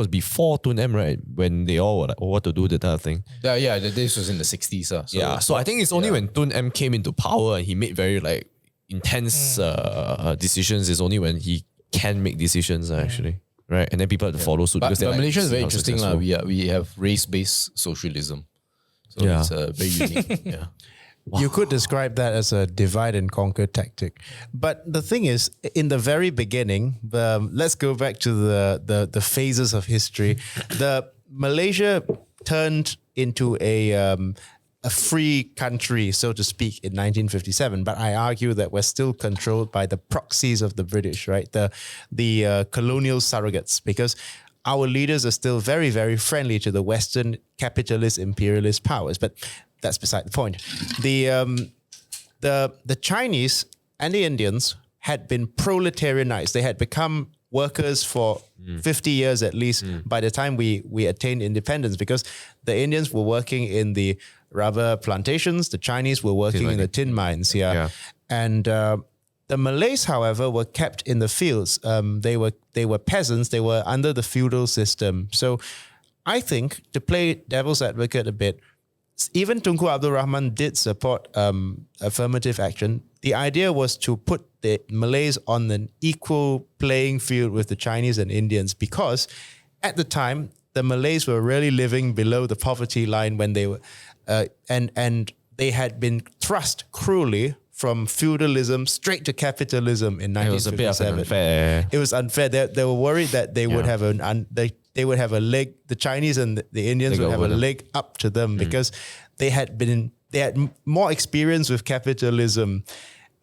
before Tun M, right? When they all were like, what to do, that type of thing. Yeah, this was in the 60s. So I think it's only when Tun M came into power and he made very intense decisions, is only when he can make decisions actually. Right? And then people have to follow suit. But Malaysia is very interesting lah. We have race-based socialism. So it's very unique. You could describe that as a divide and conquer tactic. But the thing is, in the very beginning, let's go back to the phases of history. The Malaysia turned into a free country, so to speak, in 1957. But I argue that we're still controlled by the proxies of the British, right? The colonial surrogates, because our leaders are still very, very friendly to the Western capitalist imperialist powers. But that's beside the point. The Chinese and the Indians had been proletarianized. They had become workers for 50 years at least by the time we attained independence, because the Indians were working in the rubber plantations, the Chinese were working in the tin mines. And the Malays, however, were kept in the fields. They were peasants. They were under the feudal system. So I think, to play devil's advocate a bit, even Tunku Abdul Rahman did support affirmative action. The idea was to put the Malays on an equal playing field with the Chinese and Indians, because at the time, the Malays were really living below the poverty line when they were, and they had been thrust cruelly from feudalism straight to capitalism in 1957. It was a bit unfair. It was unfair. They were worried that they would have they would have a leg. The Chinese and the Indians would have a leg up to them because they had more experience with capitalism,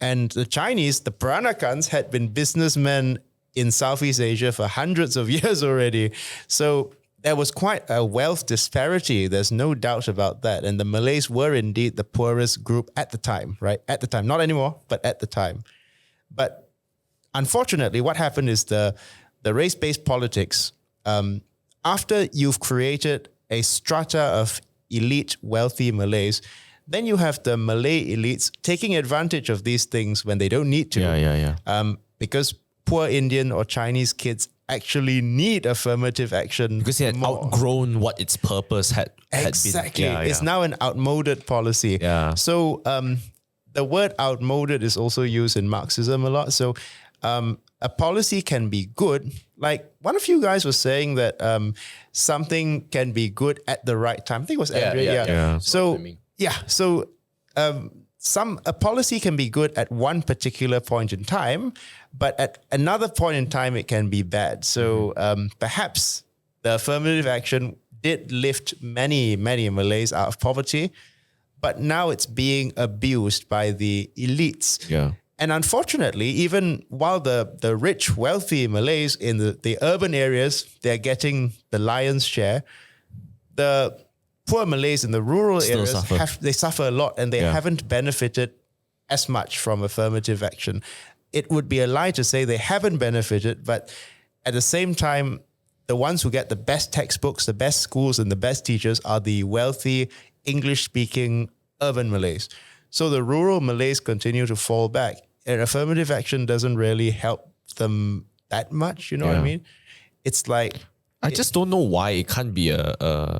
and the Chinese, the Peranakans, had been businessmen in Southeast Asia for hundreds of years already. So there was quite a wealth disparity. There's no doubt about that. And the Malays were indeed the poorest group at the time, right? At the time, not anymore, but at the time. But unfortunately, what happened is the race-based politics, after you've created a strata of elite, wealthy Malays, then you have the Malay elites taking advantage of these things when they don't need to. Because poor Indian or Chinese kids actually need affirmative action. Because he had outgrown what its purpose had been. Exactly. It's now an outmoded policy. So the word outmoded is also used in Marxism a lot. So a policy can be good. Like one of you guys was saying that something can be good at the right time. I think it was Andrea. So a policy can be good at one particular point in time, but at another point in time, it can be bad. So perhaps the affirmative action did lift many, many Malays out of poverty, but now it's being abused by the elites. And unfortunately, even while the rich, wealthy Malays in the urban areas, they're getting the lion's share, the poor Malays in the rural areas suffer a lot, and they haven't benefited as much from affirmative action. It would be a lie to say they haven't benefited, but at the same time, the ones who get the best textbooks, the best schools, and the best teachers are the wealthy, English-speaking urban Malays. So the rural Malays continue to fall back, and affirmative action doesn't really help them that much. You know what I mean? It's like I just don't know why it can't be a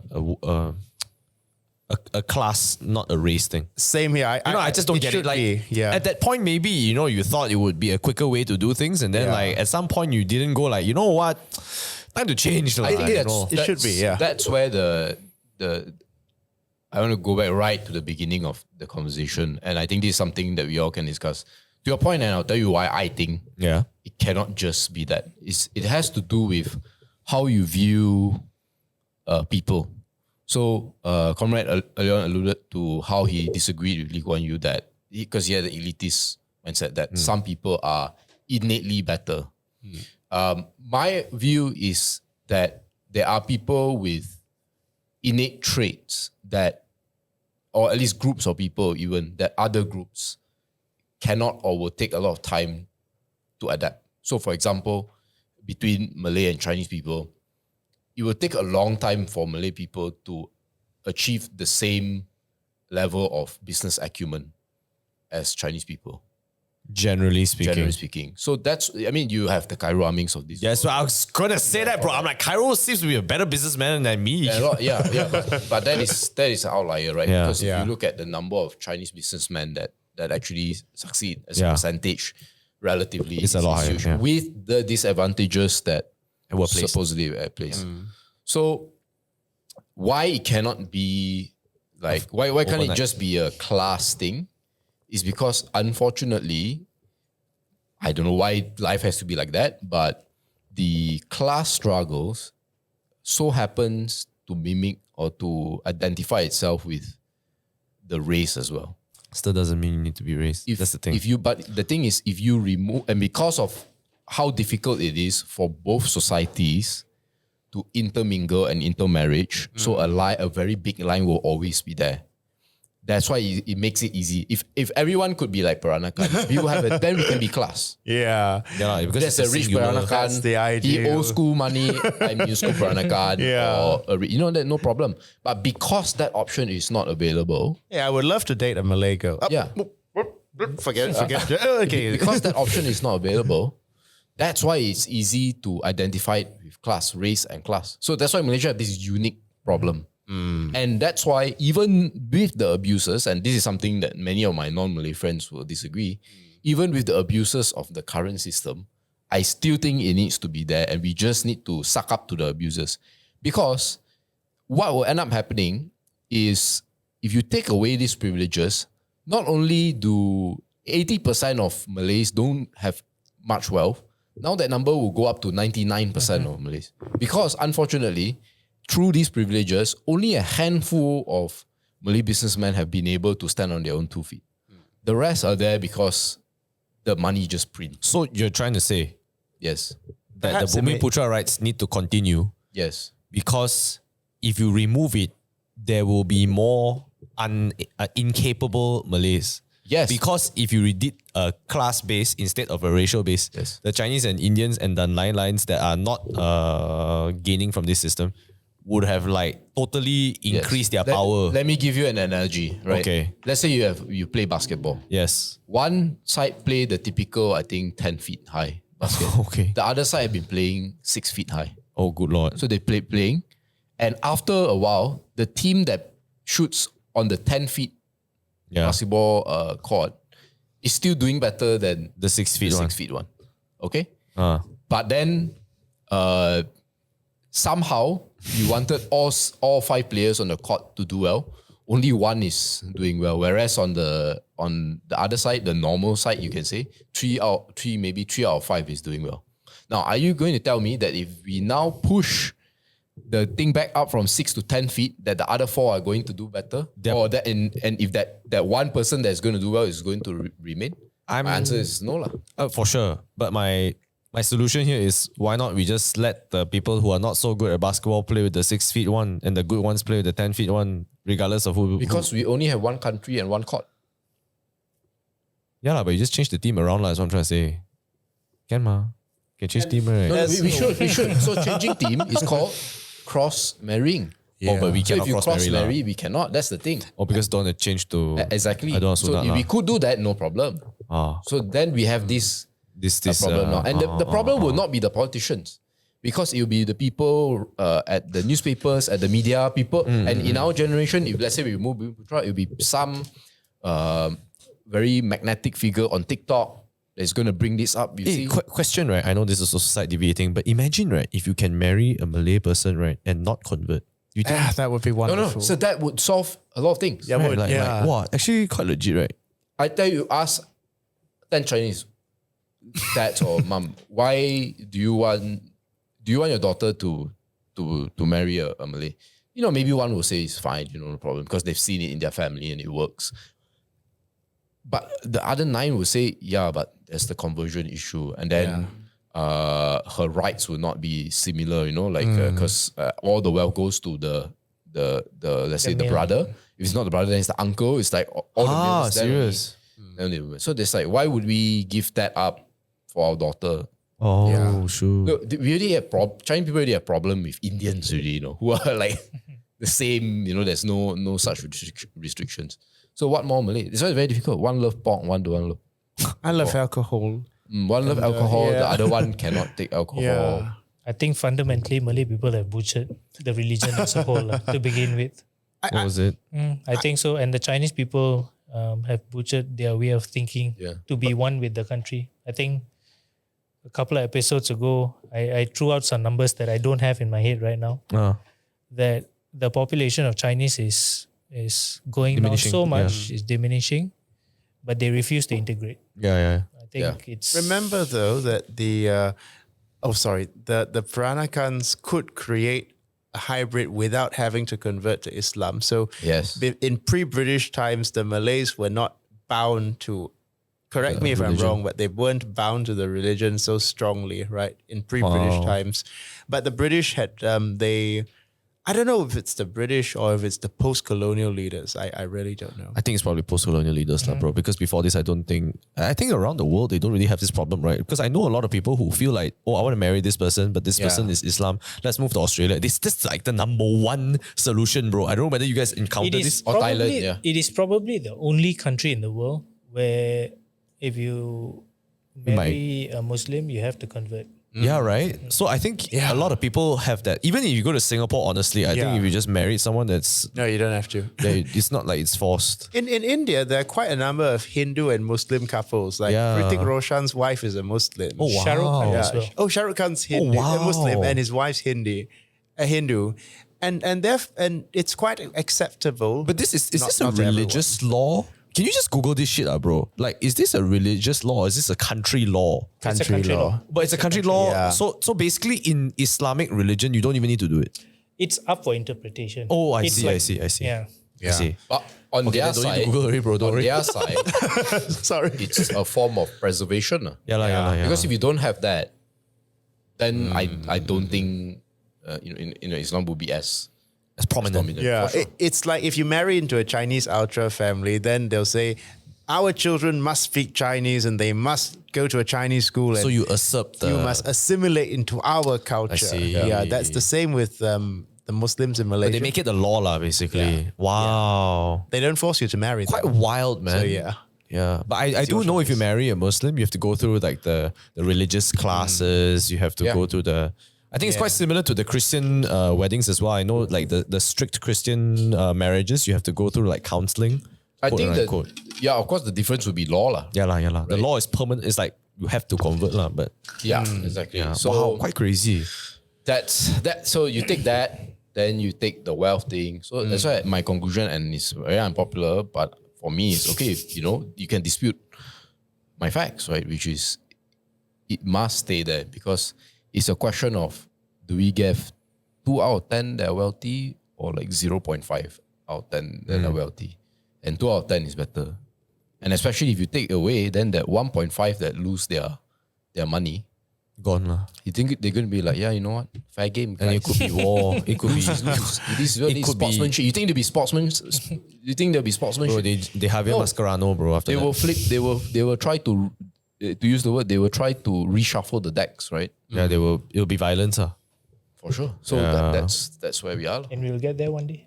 class, not a race thing. Same here. I just don't get it. Like, at that point, maybe, you thought it would be a quicker way to do things. And then like at some point you didn't go like, you know what? Time to change. It should be, That's where I want to go back right to the beginning of the conversation. And I think this is something that we all can discuss. To your point, and I'll tell you why I think it cannot just be that. It has to do with how you view people. So, Comrade earlier on alluded to how he disagreed with Lee Kuan Yew because he had the elitist mindset that some people are innately better. My view is that there are people with innate traits that, or at least groups of people even, that other groups cannot or will take a lot of time to adapt. So, for example, between Malay and Chinese people, it will take a long time for Malay people to achieve the same level of business acumen as Chinese people. Generally speaking. So you have the Cairo Amings of this. Yeah, so I was going to say that, bro. I'm like, Cairo seems to be a better businessman than me. But that is an outlier, right? Because if you look at the number of Chinese businessmen that actually succeed as a percentage, relatively, it's a lot higher. With the disadvantages that supposedly at place. So why it cannot be Like, why can't it overnight. just be a class thing? It's because, unfortunately, I don't know why life has to be like that, but the class struggles so happens to mimic or to identify itself with the race as well. Still doesn't mean you need to be raised. That's the thing. But the thing is, if you remove, and because of how difficult it is for both societies to intermingle and intermarriage, so a very big line will always be there. That's why it makes it easy. If everyone could be like Peranakan, we will have then we can be class. Yeah. Yeah, because There's it's a rich singular. Peranakan. That's the He ideal. old school money. I'm new school Peranakan. Yeah. Or that no problem. But because that option is not available, Yeah, I would love to date a Malay girl. yeah, Forget. Okay. because that option is not available, that's why it's easy to identify it with class, race, and class. So that's why Malaysia have this unique problem. And that's why even with the abuses, and this is something that many of my non-Malay friends will disagree, even with the abuses of the current system, I still think it needs to be there and we just need to suck up to the abusers. Because what will end up happening is if you take away these privileges, not only do 80% of Malays don't have much wealth, now that number will go up to 99% of Malays. Because unfortunately, through these privileges, only a handful of Malay businessmen have been able to stand on their own 2 feet. The rest are there because the money just prints. So you're trying to say Yes. that Perhaps the it may- Bumiputera rights need to continue Yes. because if you remove it, there will be more incapable Malays. Yes. Because if you did a class base instead of a racial base, Yes. the Chinese and Indians and the lines that are not gaining from this system would have like totally Yes. increased their Let- power. Let me give you an analogy, right? Okay. Let's say you play basketball. Yes. One side play the typical, I think, 10 feet high basket. Okay. The other side have been playing 6 feet high. Oh, good lord. So they playing. And after a while, the team that shoots on the 10 feet Yeah. basketball court is still doing better than The 6 feet the one. 6 feet one. Okay? Ah. But then somehow you wanted all 5 players on the court to do well. Only one is doing well. Whereas on the other side, the normal side, you can say 3 out of 5 is doing well. Now, are you going to tell me that if we now push the thing back up from 6 to 10 feet, that the other 4 are going to do better? Yep. Or that and if that one person that's going to do well is going to remain? My answer is no lah. For sure. But my solution here is why not we just let the people who are not so good at basketball play with the 6 feet one and the good ones play with the 10 feet one, regardless of who. Because we only have one country and one court. Yeah, lah, but you just change the team around, that's what I'm trying to say. Can ma? Can change team, right? No, we should. So changing team is called cross-marrying. Oh, but we So cannot if you cross-marry lah. cross-marry, we cannot. That's the thing. Or because don't want to change to... Exactly. I don't want So sunat if we lah. could do that, no problem. Ah, So then we have this this problem now. And the problem will not be the politicians. Because it will be the people at the newspapers, at the media, people. And in our generation, if let's say we remove Bumiputera, it will be some very magnetic figure on TikTok that's going to bring this up. You see? question, right? I know this is also side deviating, but imagine, right, if you can marry a Malay person, right, and not convert. You think, Ah, that would be No, wonderful. so that would solve a lot of things. Yeah, right, would, like, yeah. wow, actually quite legit, right? I tell you, ask 10 Chinese dads or mom, why do you want your daughter to marry a Malay? You know, maybe one will say it's fine, no problem, because they've seen it in their family and it works. But the other 9 will say, yeah, but there's the conversion issue. And then her rights will not be similar, because all the wealth goes to the let's say the male. brother. If it's not the brother, then it's the uncle. It's like all the males. then only- serious? So there's like, why would we give that up for our daughter? Oh, Yeah. sure. Look, we already have Chinese people already have problem with Indians already, who are like the same, there's no such restrictions. So what more Malay? It's very difficult. One love pork, one don't love. I love alcohol. One love alcohol, the yeah. other one cannot take alcohol. Yeah. I think fundamentally Malay people have butchered the religion as a whole to begin with. What was it? I think so. And the Chinese people have butchered their way of thinking to be one with the country. I think a couple of episodes ago, I threw out some numbers that I don't have in my head right now. Ah. That the population of Chinese is is going down Diminishing, so much, is diminishing, but they refuse to integrate. Yeah. I think it's Remember though that the Peranakans could create a hybrid without having to convert to Islam. So Yes. in pre-British times, the Malays were not bound to, correct me if I'm wrong, but they weren't bound to the religion so strongly, right? In pre-British times. But the British had, I don't know if it's the British or if it's the post-colonial leaders. I really don't know. I think it's probably post-colonial leaders, bro. Because before this, I think around the world, they don't really have this problem, right? Because I know a lot of people who feel like, oh, I want to marry this person, but this person is Islam. Let's move to Australia. This is like the number one solution, bro. I don't know whether you guys encountered this. Or Thailand, yeah. It is probably the only country in the world where if you marry a Muslim, you have to convert. Yeah, right. So I think a lot of people have that. Even if you go to Singapore, honestly, I think if you just married someone that's No, you don't have to. it's not like it's forced. In India, there are quite a number of Hindu and Muslim couples. Like Hrithik Roshan's wife is a Muslim. Oh wow. Shah Rukh Khan as well. Oh, Shah Rukh Khan's Hindu, wow. a Muslim, and his wife's a Hindu, and it's quite acceptable. But is this a not to everyone. religious law? Can you just Google this shit, bro? Like, is this a religious law? Is this a country law? It's a country law. But it's a country law. Yeah. So basically, in Islamic religion, you don't even need to do it. It's up for interpretation. Oh, I It's see. Yeah. I see. But on their then don't need side, to Google it, bro. Don't on worry. their side, Sorry. it's a form of preservation. Yeah. Because if you don't have that, then I don't think Islam would be as prominent. Yeah, it's like if you marry into a Chinese ultra family, then they'll say, our children must speak Chinese and they must go to a Chinese school. And So you usurp you must assimilate into our culture. see. Yeah, that's the same with the Muslims in Malaysia. But they make it the law, lah, basically. Wow. They don't force you to marry Quite them. wild, man. So yeah. Yeah, but I do know if you marry a Muslim, you have to go through like the religious classes. You have to go through the. I think it's quite similar to the Christian weddings as well. I know like the strict Christian marriages, you have to go through like counseling. I quote think that unquote. of course the difference would be law lah. Yeah lah. The law is permanent. It's like you have to convert lah. But Yeah, exactly. yeah, So wow, quite crazy. that's that. So you take that, then you take the wealth thing. So that's why my conclusion, and it's very unpopular, but for me, it's okay. You can dispute my facts, right? Which is it must stay there because it's a question of do we give 2 out of 10 that are wealthy or like 0.5 out of 10 that are wealthy, and 2 out of 10 is better. And especially if you take away, then that 1.5 that lose their money, Gone lah. you think they're going to be like, yeah, you know what? Fair game. And it could be war. It could be. This It could be- sportsmanship. You think they'll be sportsmen? You think there'll be sportsmanship? Bro, they have No. Mascherano, bro. After They that. will flip. They will try to use the word. They will try to reshuffle the decks, right? Yeah, they will. It will be violence, For sure. So Yeah. that's where we are. And we'll get there one day.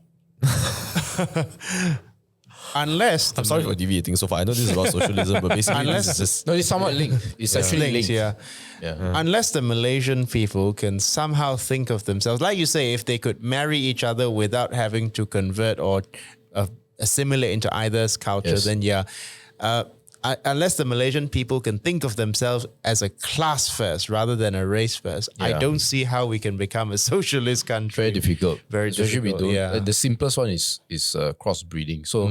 Unless I'm sorry for deviating so far. I know this is about socialism, but basically this is just No, it's somewhat linked. It's actually linked. yeah. Yeah. Unless the Malaysian people can somehow think of themselves, like you say, if they could marry each other without having to convert or assimilate into either's culture, Yes. then unless the Malaysian people can think of themselves as a class first rather than a race first, I Yeah. don't see how we can become a socialist country. Very difficult. Very Especially difficult, yeah. The simplest one is crossbreeding. So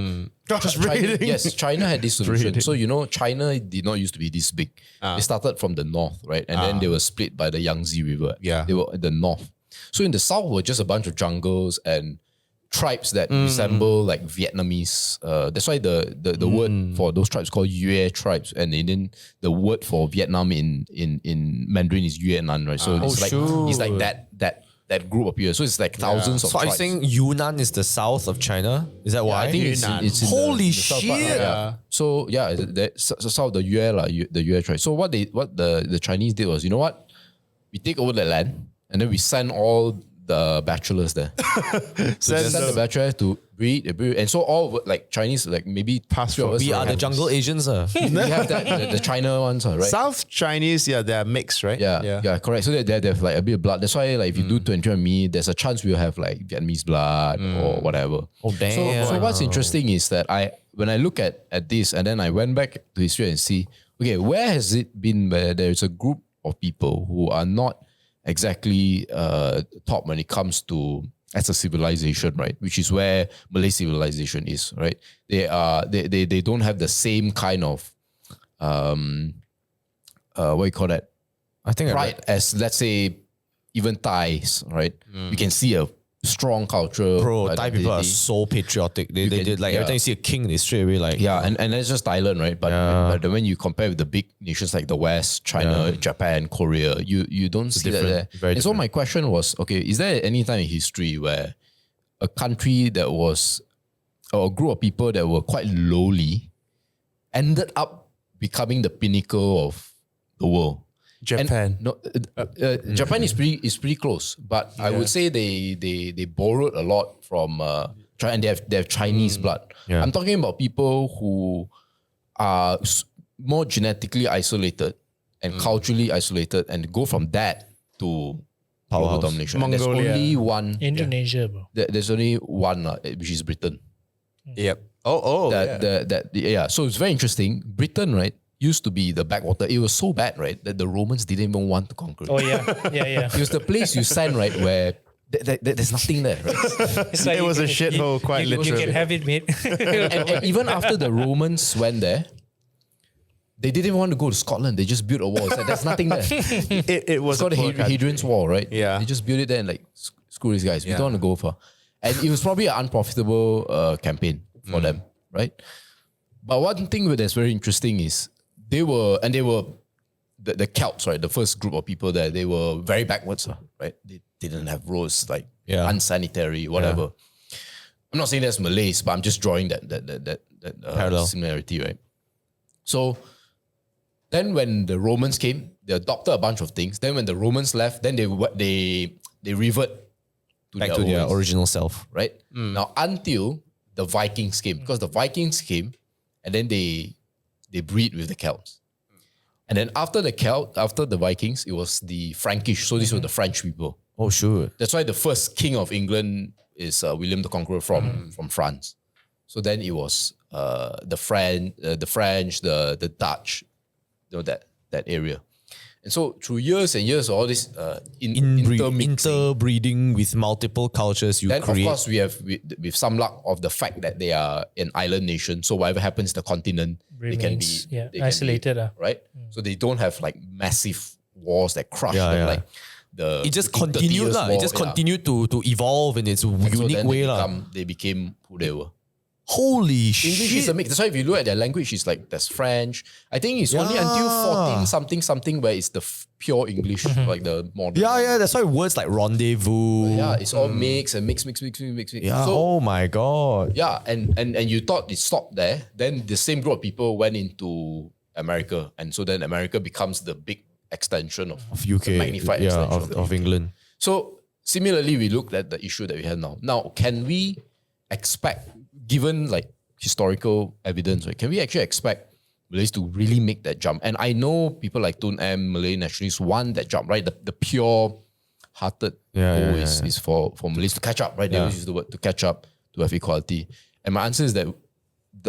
Crossbreeding? China had this solution. So China did not used to be this big. They started from the north, right? And then they were split by the Yangtze River. Yeah. They were at the north. So in the south were just a bunch of jungles and tribes that resemble like Vietnamese. That's why the word for those tribes called Yue tribes, and then the word for Vietnam in Mandarin is Yue Nan, right? So it's like that group of people. So it's like thousands of So are you tribes. saying Yunnan is the south of China? Is that why? I think it's in Holy the south part, shit. yeah. So yeah, south the Yue the Yue tribe. So what the Chinese did was, you know what? We take over the land and then we send all the bachelors there. Send the bachelors to breed, and so all like Chinese, like maybe past few of us. We are the jungle Asians. We have that the China ones, right? South Chinese, they're mixed, right? Yeah, correct. So they have like a bit of blood. That's why like if you do 23andMe, there's a chance we'll have like Vietnamese blood or whatever. Oh damn. So what's interesting is that when I look at this and then I went back to history and see, okay, where has it been where there is a group of people who are not exactly top when it comes to as a civilization, right? Which is where Malay civilization is, right? They don't have the same kind of what you call that? I think Pride as, let's say, even Thais, right? You can see a strong culture. Bro, Thai people are so patriotic. They did like every time you see a king, they straight away like and that's just Thailand, right? But when you compare with the big nations like the West, China, Japan, Korea, you don't see that there. Very And so my question was, okay, is there any time in history where a country that was, or a group of people that were quite lowly ended up becoming the pinnacle of the world? Japan. Japan is pretty close, but I would say they borrowed a lot from and they have Chinese blood. Yeah. I'm talking about people who are more genetically isolated and culturally isolated, and go from that to global Powerhouse. domination. And there's Mongolia. only one. Indonesia, bro. There's only one, which is Britain. Yep. So it's very interesting. Britain, right, used to be the backwater. It was so bad, right, that the Romans didn't even want to conquer it. Oh yeah. It was the place you stand, right, where there's nothing there, right? It's like It was a shithole, quite you literally. can have it, mate. and even after the Romans went there, they didn't want to go to Scotland. They just built a wall. So there's nothing there. It was It's called the Hadrian's Wall, right? Yeah. They just built it there and like, screw these guys. We don't want to go for. And it was probably an unprofitable campaign for them, right? But one thing that's very interesting is they were the Celts, right? The first group of people there, they were very backwards, right? They didn't have roads, like unsanitary, whatever. I'm not saying that's Malays, but I'm just drawing that Parallel. similarity, right? So then when the Romans came, they adopted a bunch of things. Then when the Romans left, then they revert back to their ways, original self. right? Now until the Vikings came, because the Vikings came and then they breed with the Celts. And then after the Vikings, it was the Frankish. So these were the French people. Oh, sure. That's why the first king of England is William the Conqueror from France. So then it was the French, the Dutch, that area. And so through years and years, all this intermixing. Interbreeding with multiple cultures, you Then create. of course we have with some luck of the fact that they are an island nation. So whatever happens, the continent they can Remains, be they can isolated, be, right? So they don't have like massive wars that crush Yeah, them yeah. like the. It just 15, 30 continued years lah. war, It just yeah. continued to evolve in its And so unique then way lah. they became who they were. Holy English is a shit! mix. That's why if you look at their language, it's like there's French. I think it's only until 14 something where it's the pure English, like the modern. Yeah, that's why words like rendezvous. Yeah, it's all mix and mix. Yeah. So, Oh my god. yeah, and you thought it stopped there. Then the same group of people went into America, and so then America becomes the big extension of UK. the magnified Yeah, extension of England. So similarly, we looked at the issue that we have now. Now, can we expect, given like historical evidence, right? Can we actually expect Malays to really make that jump? And I know people like Tun M, Malay nationalists want that jump, right? The pure-hearted goal is for Malays to catch up, right? They always use the word to catch up, to have equality. And my answer is that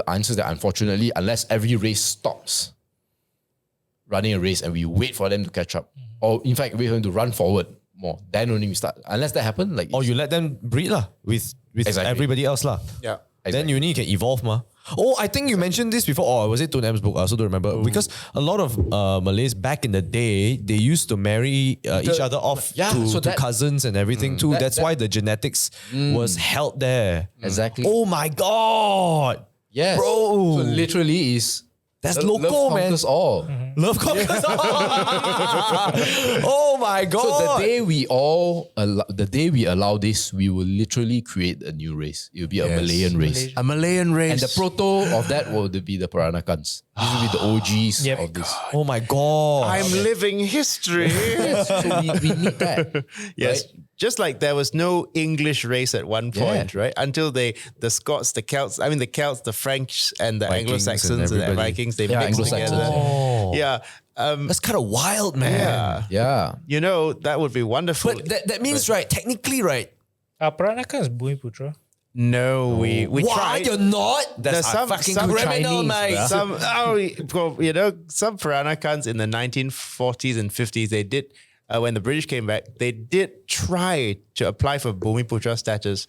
unfortunately, unless every race stops running a race and we wait for them to catch up, or in fact, wait for them to run forward more, then only we start. Unless that happens, like Or you let them breed lah with Exactly. everybody else lah. Yeah. Then you need can evolve ma. Oh, I think you mentioned this before. Or was it Tun M's book? I also don't remember. Because a lot of Malays back in the day, they used to marry each other off to cousins and everything too. That's why the genetics was held there. Exactly. Oh my god. yes, bro. So literally is That's love local, man. conquers all. Love conquers. Oh my god. So the day we allow this, we will literally create a new race. It will be a Malayan race. A Malayan race. And the proto of that will be the Peranakans. These will be the OGs Yep. of this. Oh my god. I'm living history. So we need that. Yes. Right? Just like there was no English race at one point, right? Until the Scots, the Celts, the French and the Vikings Anglo-Saxons and and the everybody. Vikings, they Yeah, mixed Anglo-Saxons, together. Oh. Yeah. That's kind of wild, man. Yeah. Yeah. You know, that would be wonderful. But that means, right, technically, right? Peranakan is bumiputera. No, we Why tried. you're not? There's That's some criminal, Chinese, mate. some Peranakans in the 1940s and 50s, they did when the British came back, they did try to apply for bumiputera status,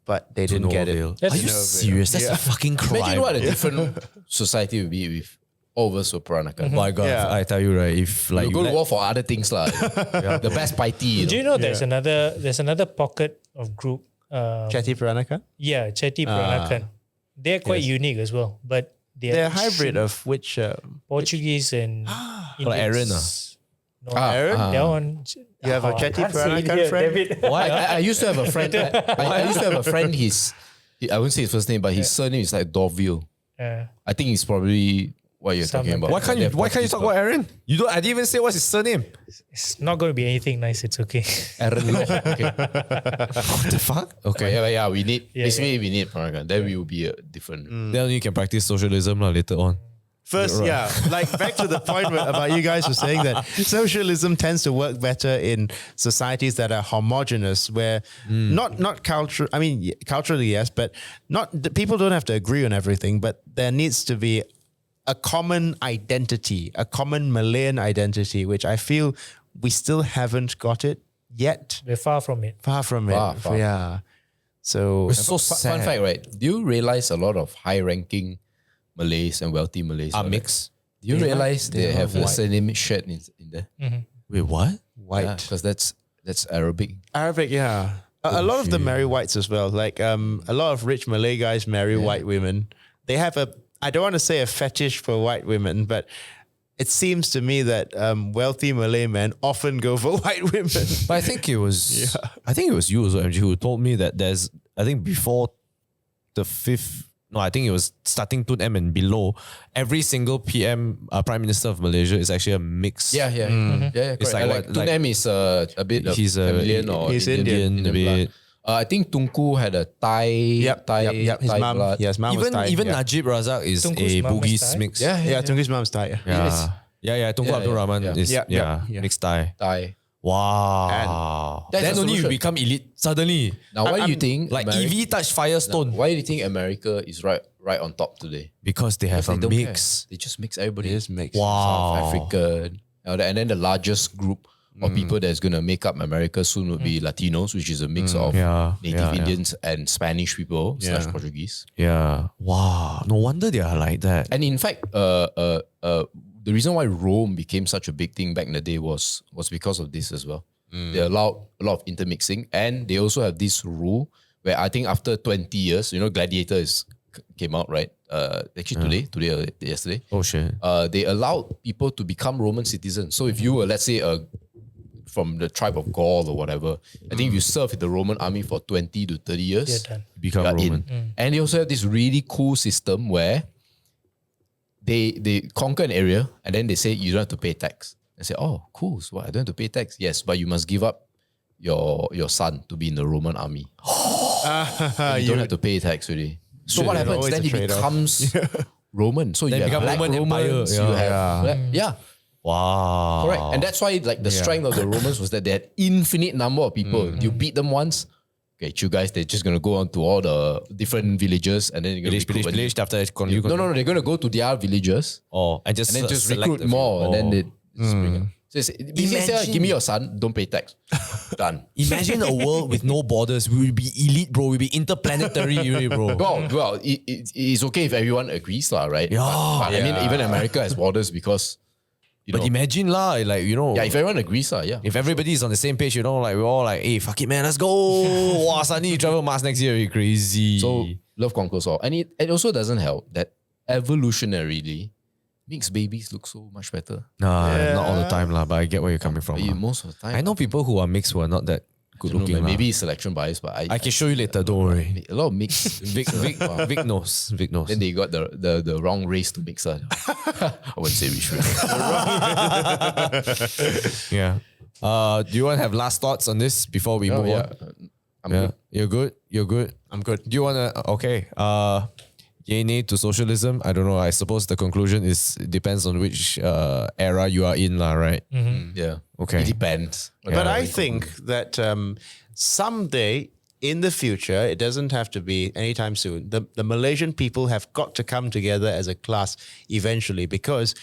but they didn't get it. That's- Are you serious? That's a fucking crime. Imagine what a different society would be if all of us were Peranakan. My God, Yeah. I tell you right, if like You go to war for other things lah. The best piety. Do you know there's another pocket of group? Chetty Peranakan? Yeah, Chetty Peranakan. They're quite unique as well, but They're a hybrid of which? Portuguese and Like Aaron, Indians. No, Aaron? that one. You have a I Chetty can't say it Peranakan here, friend? David. I used to have a friend. I used to have a friend. I won't say his first name, but his surname is like Dorville. I think he's probably what you're talking about. why can't you talk about Aaron? You don't. I didn't even say what's his surname. It's not going to be anything nice. It's okay. Aaron Loh. Okay. What the fuck? Okay. Yeah. We need. Yeah, basically, we need Peranakan. Then we will be different. Then you can practice socialism later on. First, like back to the point about you guys were saying that socialism tends to work better in societies that are homogenous, where not culture. I mean, culturally yes, but people don't have to agree on everything. But there needs to be a common identity, a common Malayan identity, which I feel we still haven't got it yet. We're far from it. Far from Far, it. far. Yeah. So So Fun fact, right? Do you realize a lot of high-ranking Malays and wealthy Malays Are all that, mixed. Do you realize they have the white. surname shirt in there? Wait, what? white. Because that's Arabic. Arabic, yeah. A lot of them marry whites as well. Like a lot of rich Malay guys marry white women. They have I don't want to say a fetish for white women, but it seems to me that wealthy Malay men often go for white women. But I think it was. I think it was you also, MG, who told me that there's. I think before the fifth. No, I think it was starting Tun M and below. Every single Prime Minister of Malaysia is actually a mix. Yeah. It's Correct. like what- Tun M is a bit of He's a Tamilian or he's Indian a bit. I think Tunku had a Thai. Yep. His Thai mom, blood. his mom was Thai. Even yeah. Najib Razak is Tunku's a mum is Bugis Thai? mix. Yeah, Tunku's mom's Thai. Yeah. Tunku Yeah, Abdul Rahman yeah. is Yeah. mixed Thai. Thai. Wow. That's Then the only you solution. become elite suddenly. Now, why do you think Like EV touch Firestone Why do you think America is right on top today? because they have They a don't mix. care. They just mix everybody. It is mixed. Wow. South African. And then the largest group of people that's going to make up America soon would be Latinos, which is a mix of Yeah, native yeah, yeah. Indians and Spanish people / Portuguese. Yeah. Wow. No wonder they are like that. And in fact, the reason why Rome became such a big thing back in the day was because of this as well. They allowed a lot of intermixing, and they also have this rule where I think after 20 years, Gladiator came out, right? Actually today or yesterday. Oh shit. They allowed people to become Roman citizens. So if you were, let's say, from the tribe of Gaul or whatever, I think if you serve in the Roman army for 20 to 30 years, You're done. Become you're Roman. in. And they also have this really cool system where they conquer an area and then they say you don't have to pay tax. I say, oh, cool. So what, I don't have to pay tax. Yes, but you must give up your son to be in the Roman army. You don't have to pay tax really. So what happens? always Then a he trade-off. becomes Roman. So Then you have become black Roman Empire. Romans, you Yeah. have Wow. correct. And that's why like the strength of the Romans was that they had infinite number of people. You beat them once, okay, you guys, they're just gonna go on to all the different villages and then you're gonna recruit Village after that. You No, they're gonna go to their villages Oh, and just and then just select recruit a few. more and then Oh. they just bring it. So say, give me your son, don't pay tax. Done. Imagine a world with no borders. We will be elite, bro. We'll be interplanetary, really, bro. Well, it's okay if everyone agrees, right? Yeah. But I mean, even America has borders because, But imagine lah, like if everyone agrees, if everybody is on the same page, like we're all like, hey, fuck it, man, let's go. Wow, suddenly you travel Mars next year, you're crazy. So love conquers all. And it also doesn't help that evolutionarily, mixed babies look so much better. nah, not all the time lah, but I get where you're coming from. lah. Most of the time. I know people who are mixed who are not that good I don't know, looking. man, lah. maybe it's selection bias, but I can show you later, don't worry. a lot of mixed. Vic knows. Vic knows. Then they got the wrong race to mix. I wouldn't say which race. Yeah. Do you want to have last thoughts on this before we move on? I'm Yeah. good. You're good? You're good? I'm good. Do you want to, okay. Yay, nay to socialism? I don't know. I suppose the conclusion it depends on which era you are in, lah, right? Yeah. Okay. It depends. But I think that someday in the future, it doesn't have to be anytime soon, the Malaysian people have got to come together as a class eventually, because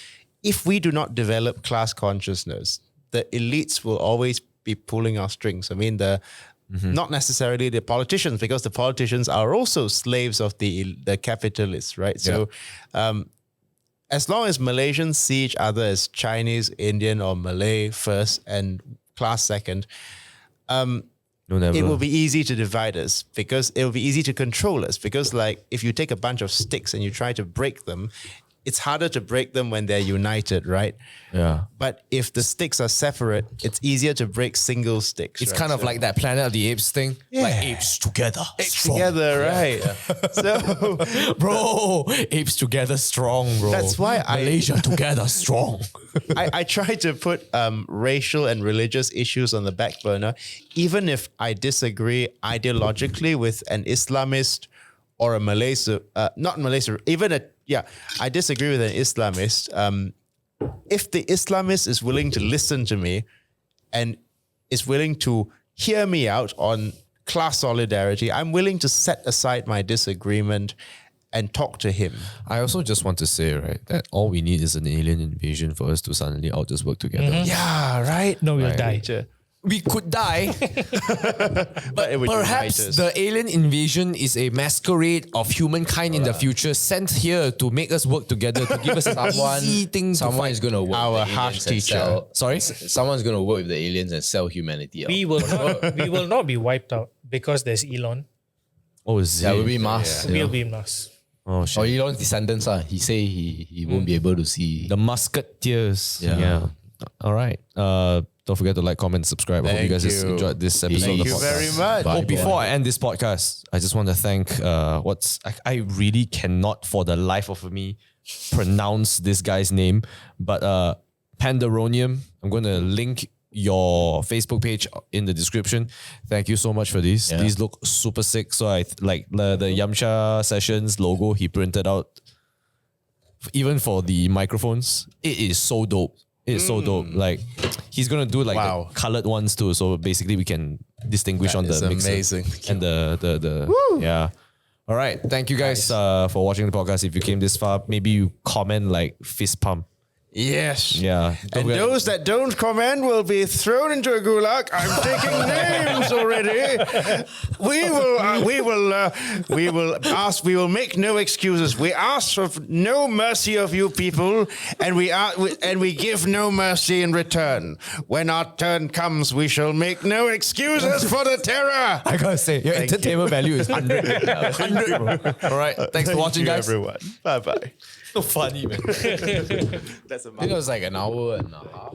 if we do not develop class consciousness, the elites will always be pulling our strings. I mean, not necessarily the politicians, because the politicians are also slaves of the capitalists, right? So as long as Malaysians see each other as Chinese, Indian, or Malay first and class second, it will be easy to divide us, because it will be easy to control us. Because like if you take a bunch of sticks and you try to break them, it's harder to break them when they're united, right? Yeah. But if the sticks are separate, it's easier to break single sticks. It's right? kind of like that Planet of the Apes thing. Like apes together. Strong. Together, right? So, Bro, apes together strong, bro. That's why Malaysia together strong. I try to put racial and religious issues on the back burner, even if I disagree ideologically with an Islamist or a Malaysia, not Malaysia, I disagree with an Islamist. If the Islamist is willing to listen to me and is willing to hear me out on class solidarity, I'm willing to set aside my disagreement and talk to him. I also just want to say, right, that all we need is an alien invasion for us to suddenly all just work together. Yeah, right? No, we'll die. We could die, but it would perhaps unite us. the alien invasion is a masquerade of humankind in the future sent here to make us work together, to give us an easy thing to Someone fight. is going to work Our with the harsh aliens and teacher. sell- Sorry? Someone's going to work with the aliens and sell humanity out. We will not be wiped out because there's Elon. Oh, is That it? will be Mars. We'll be Mars. Oh, shit. Or Elon's descendants. He say he won't be able to see. The Musketeers. Yeah. All right. Don't forget to like, comment, subscribe. I hope you guys just enjoyed this episode Thank of the you podcast. very much. Oh, before I end this podcast, I just want to thank I really cannot for the life of me pronounce this guy's name, but Pandaronium. I'm going to link your Facebook page in the description. Thank you so much for these. Yeah. These look super sick. So I like the Yamcha Sessions logo he printed out. Even for the microphones, it is so dope. It's so dope. Like he's gonna do like Wow. the colored ones too. So basically we can distinguish That on the is mixer amazing. and the yeah. All right. Thank you guys for watching the podcast. If you came this far, maybe you comment like fist pump. Yes. Yeah. Don't And forget- those that don't comment will be thrown into a gulag. I'm taking names already. We will make no excuses. We ask for no mercy of you people, and we give no mercy in return. When our turn comes, we shall make no excuses for the terror. I gotta say, your entertainment value is 100. 100, bro. All right. Thanks for watching, guys. everyone. Bye-bye. So funny, man. That's a I think it was like an hour and a half.